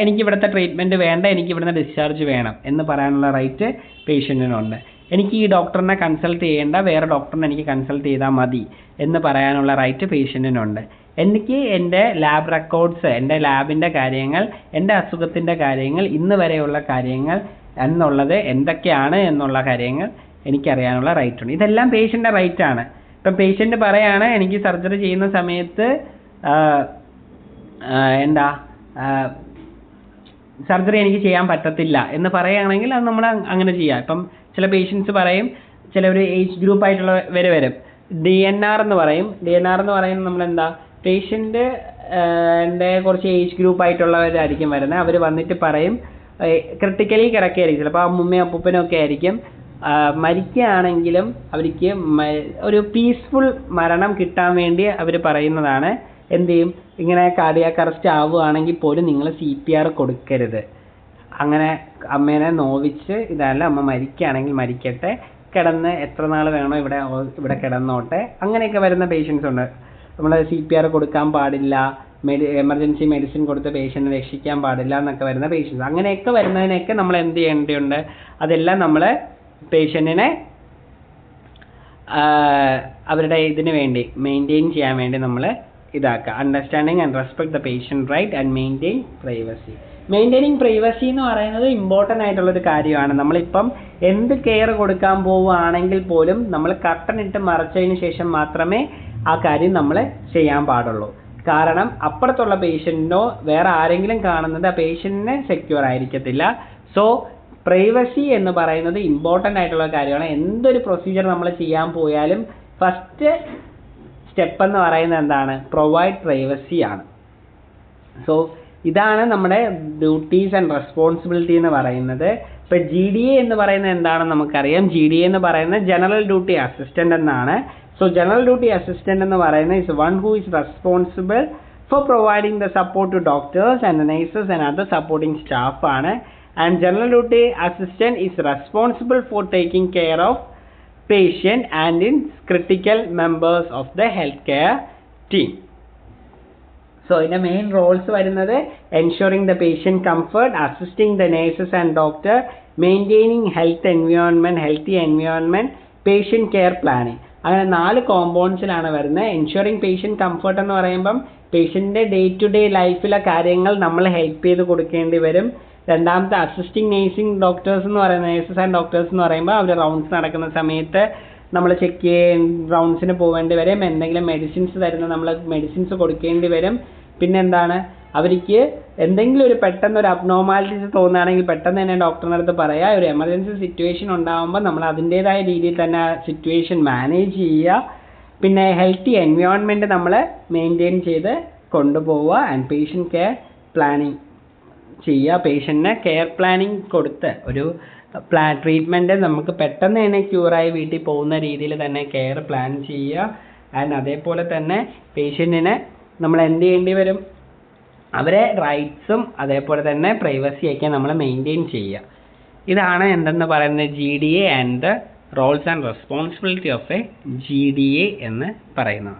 എനിക്ക് ഇവിടുത്തെ ട്രീറ്റ്മെൻറ്റ് വേണ്ട, എനിക്ക് ഇവിടുന്ന് ഡിസ്ചാർജ് വേണം എന്ന് പറയാനുള്ള റൈറ്റ് പേഷ്യൻറ്റിനുണ്ട്. എനിക്ക് ഈ ഡോക്ടറിനെ കൺസൾട്ട് ചെയ്യേണ്ട, വേറെ ഡോക്ടറിനെ എനിക്ക് കൺസൾട്ട് ചെയ്താൽ മതി എന്ന് പറയാനുള്ള റൈറ്റ് പേഷ്യൻറ്റിനുണ്ട്. എനിക്ക് എൻ്റെ ലാബ് റെക്കോർഡ്സ്, എൻ്റെ ലാബിൻ്റെ കാര്യങ്ങൾ, എൻ്റെ അസുഖത്തിൻ്റെ കാര്യങ്ങൾ, ഇന്ന് വരെയുള്ള കാര്യങ്ങൾ എന്നുള്ളത് എന്തൊക്കെയാണ് എന്നുള്ള കാര്യങ്ങൾ എനിക്കറിയാനുള്ള റൈറ്റ് ഉണ്ട്. ഇതെല്ലാം പേഷ്യൻ്റെ റൈറ്റ് ആണ്. ഇപ്പം പേഷ്യൻ്റ് പറയാണ് എനിക്ക് സർജറി ചെയ്യുന്ന സമയത്ത് സർജറി എനിക്ക് ചെയ്യാൻ പറ്റത്തില്ല എന്ന് പറയുകയാണെങ്കിൽ അത് നമ്മൾ അങ്ങനെ ചെയ്യാം. ഇപ്പം ചില പേഷ്യൻസ് പറയും, ചിലവർ ഏജ് ഗ്രൂപ്പ് ആയിട്ടുള്ളവർ വരും, DNR എന്ന് പറയും. DNR എന്ന് പറയുന്നത് നമ്മളെന്താ, പേഷ്യൻ്റ് കുറച്ച് ഏജ് ഗ്രൂപ്പ് ആയിട്ടുള്ളവരായിരിക്കും വരുന്നത്. അവർ വന്നിട്ട് പറയും, ക്രിട്ടിക്കലി കിടക്കുകയായിരിക്കും, ചിലപ്പോൾ അമ്മുമ്മയും അപ്പൂപ്പനും ഒക്കെ ആയിരിക്കും. മരിക്കുകയാണെങ്കിലും അവർക്ക് ഒരു പീസ്ഫുൾ മരണം കിട്ടാൻ വേണ്ടി അവർ പറയുന്നതാണ്, എന്ത് ചെയ്യും, ഇങ്ങനെ കാർഡിയാക് അറസ്റ്റ് ആവുകയാണെങ്കിൽ പോലും നിങ്ങൾ CPR കൊടുക്കരുത്. അങ്ങനെ അമ്മേനെ നോവിച്ച് ഇതല്ല, അമ്മ മരിക്കുകയാണെങ്കിൽ മരിക്കട്ടെ, കിടന്ന് എത്ര നാൾ വേണോ ഇവിടെ കിടന്നോട്ടെ, അങ്ങനെയൊക്കെ വരുന്ന പേഷ്യൻസ് ഉണ്ട്. നമ്മൾ CPR കൊടുക്കാൻ പാടില്ല, എമർജൻസി മെഡിസിൻ കൊടുത്ത് പേഷ്യൻറ്റിനെ രക്ഷിക്കാൻ പാടില്ല എന്നൊക്കെ വരുന്ന പേഷ്യൻസ്. അങ്ങനെയൊക്കെ വരുന്നതിനൊക്കെ നമ്മൾ എന്ത് ചെയ്യേണ്ടതുണ്ട്, അതെല്ലാം നമ്മൾ പേഷ്യൻറ്റിനെ അവരുടെ ഇതിന് വേണ്ടി മെയിൻറ്റെയിൻ ചെയ്യാൻ വേണ്ടി നമ്മൾ ഇതാക്കുക. Understanding and respect the patient right and maintain privacy. Maintaining privacy എന്ന് പറയുന്നത് ഇമ്പോർട്ടൻ്റ് ആയിട്ടുള്ളൊരു കാര്യമാണ്. നമ്മളിപ്പം എന്ത് കെയർ കൊടുക്കാൻ പോവുകയാണെങ്കിൽ പോലും നമ്മൾ കർട്ടൻ ഇട്ട് മറച്ചതിന് ശേഷം മാത്രമേ ആ കാര്യം നമ്മൾ ചെയ്യാൻ പാടുള്ളൂ. കാരണം അപ്പുറത്തുള്ള പേഷ്യൻറ്റിനോ വേറെ ആരെങ്കിലും കാണുന്നത് ആ പേഷ്യൻറ്റിന് സെക്യൂർ ആയിരിക്കത്തില്ല. സോ പ്രൈവസി എന്ന് പറയുന്നത് ഇമ്പോർട്ടൻ്റ് ആയിട്ടുള്ള കാര്യമാണ്. എന്തൊരു പ്രൊസീജിയർ നമ്മൾ ചെയ്യാൻ പോയാലും ഫസ്റ്റ് സ്റ്റെപ്പ് എന്ന് പറയുന്നത് എന്താണ്? പ്രൊവൈഡ് പ്രൈവസി ആണ്. സോ ഇതാണ് നമ്മുടെ ഡ്യൂട്ടീസ് ആൻഡ് റെസ്പോൺസിബിലിറ്റി എന്ന് പറയുന്നത്. ഇപ്പോൾ GDA എന്ന് പറയുന്നത് എന്താണെന്ന് നമുക്കറിയാം. GDA എന്ന് പറയുന്നത് ജനറൽ ഡ്യൂട്ടി അസിസ്റ്റൻ്റ് എന്നാണ്. സോ ജനറൽ ഡ്യൂട്ടി അസിസ്റ്റൻ്റ് എന്ന് പറയുന്നത് is one who is responsible for providing the support to doctors and nurses and other supporting staff ആണ്. And general duty assistant is responsible for taking care of patient and in critical members of the healthcare team. So in the main roles വരുന്നത് ensuring the patient comfort, assisting the nurses and doctor, maintaining healthy environment, patient care planning. അങ്ങനെ 4 കോമ്പൗണ്ട്സിലാണ് വരുന്നത്. Ensuring patient comfort എന്ന് പറയുമ്പം പേഷ്യൻ്റെ day to day ലൈഫിലെ കാര്യങ്ങൾ നമ്മൾ help ചെയ്ത് കൊടുക്കേണ്ടി വരും. രണ്ടാമത്തെ അസിസ്റ്റിംഗ് നേഴ്സിംഗ് ഡോക്ടേഴ്സ് എന്ന് പറയുന്നത് നേഴ്സസ് ആൻഡ് ഡോക്ടേഴ്സ് എന്ന് പറയുമ്പോൾ അവർ റൗണ്ട്സ് നടക്കുന്ന സമയത്ത് നമ്മൾ ചെക്ക് ചെയ്യാൻ റൗണ്ട്സിന് പോകേണ്ടി വരും. എന്തെങ്കിലും മെഡിസിൻസ് തരുന്ന നമ്മൾ മെഡിസിൻസ് കൊടുക്കേണ്ടി വരും. പിന്നെന്താണ്, അവർക്ക് എന്തെങ്കിലും ഒരു പെട്ടെന്ന് ഒരു അബ്നോർമാലിറ്റീസ് തോന്നുകയാണെങ്കിൽ പെട്ടെന്ന് തന്നെ ഡോക്ടറിൻ്റെ അടുത്ത് പറയുക. ഒരു എമർജൻസി സിറ്റുവേഷൻ ഉണ്ടാകുമ്പോൾ നമ്മൾ അതിൻ്റേതായ രീതിയിൽ തന്നെ ആ സിറ്റുവേഷൻ മാനേജ് ചെയ്യുക. പിന്നെ ഹെൽത്തി എൻവയോൺമെൻറ്റ് നമ്മൾ മെയിൻറ്റെയിൻ ചെയ്ത് കൊണ്ടുപോവുക. ആൻഡ് പേഷ്യൻ്റ് കെയർ പ്ലാനിങ് ചെയ്യുക. പേഷ്യൻറ്റിന് കെയർ പ്ലാനിങ് കൊടുത്ത് ഒരു ട്രീറ്റ്മെൻറ്റ് നമുക്ക് പെട്ടെന്ന് തന്നെ ക്യൂറായി വീട്ടിൽ പോകുന്ന രീതിയിൽ തന്നെ കെയർ പ്ലാൻ ചെയ്യുക. ആൻഡ് അതേപോലെ തന്നെ പേഷ്യൻറ്റിന് നമ്മൾ എന്ത് ചെയ്യേണ്ടി വരും, അവരെ റൈറ്റ്സും അതേപോലെ തന്നെ പ്രൈവസിയൊക്കെ നമ്മൾ മെയിൻറ്റെയിൻ ചെയ്യുക. ഇതാണ് എന്തെന്ന് പറയുന്നത് GDA and the roles and responsibility of A GDA എന്ന് പറയുന്നത്.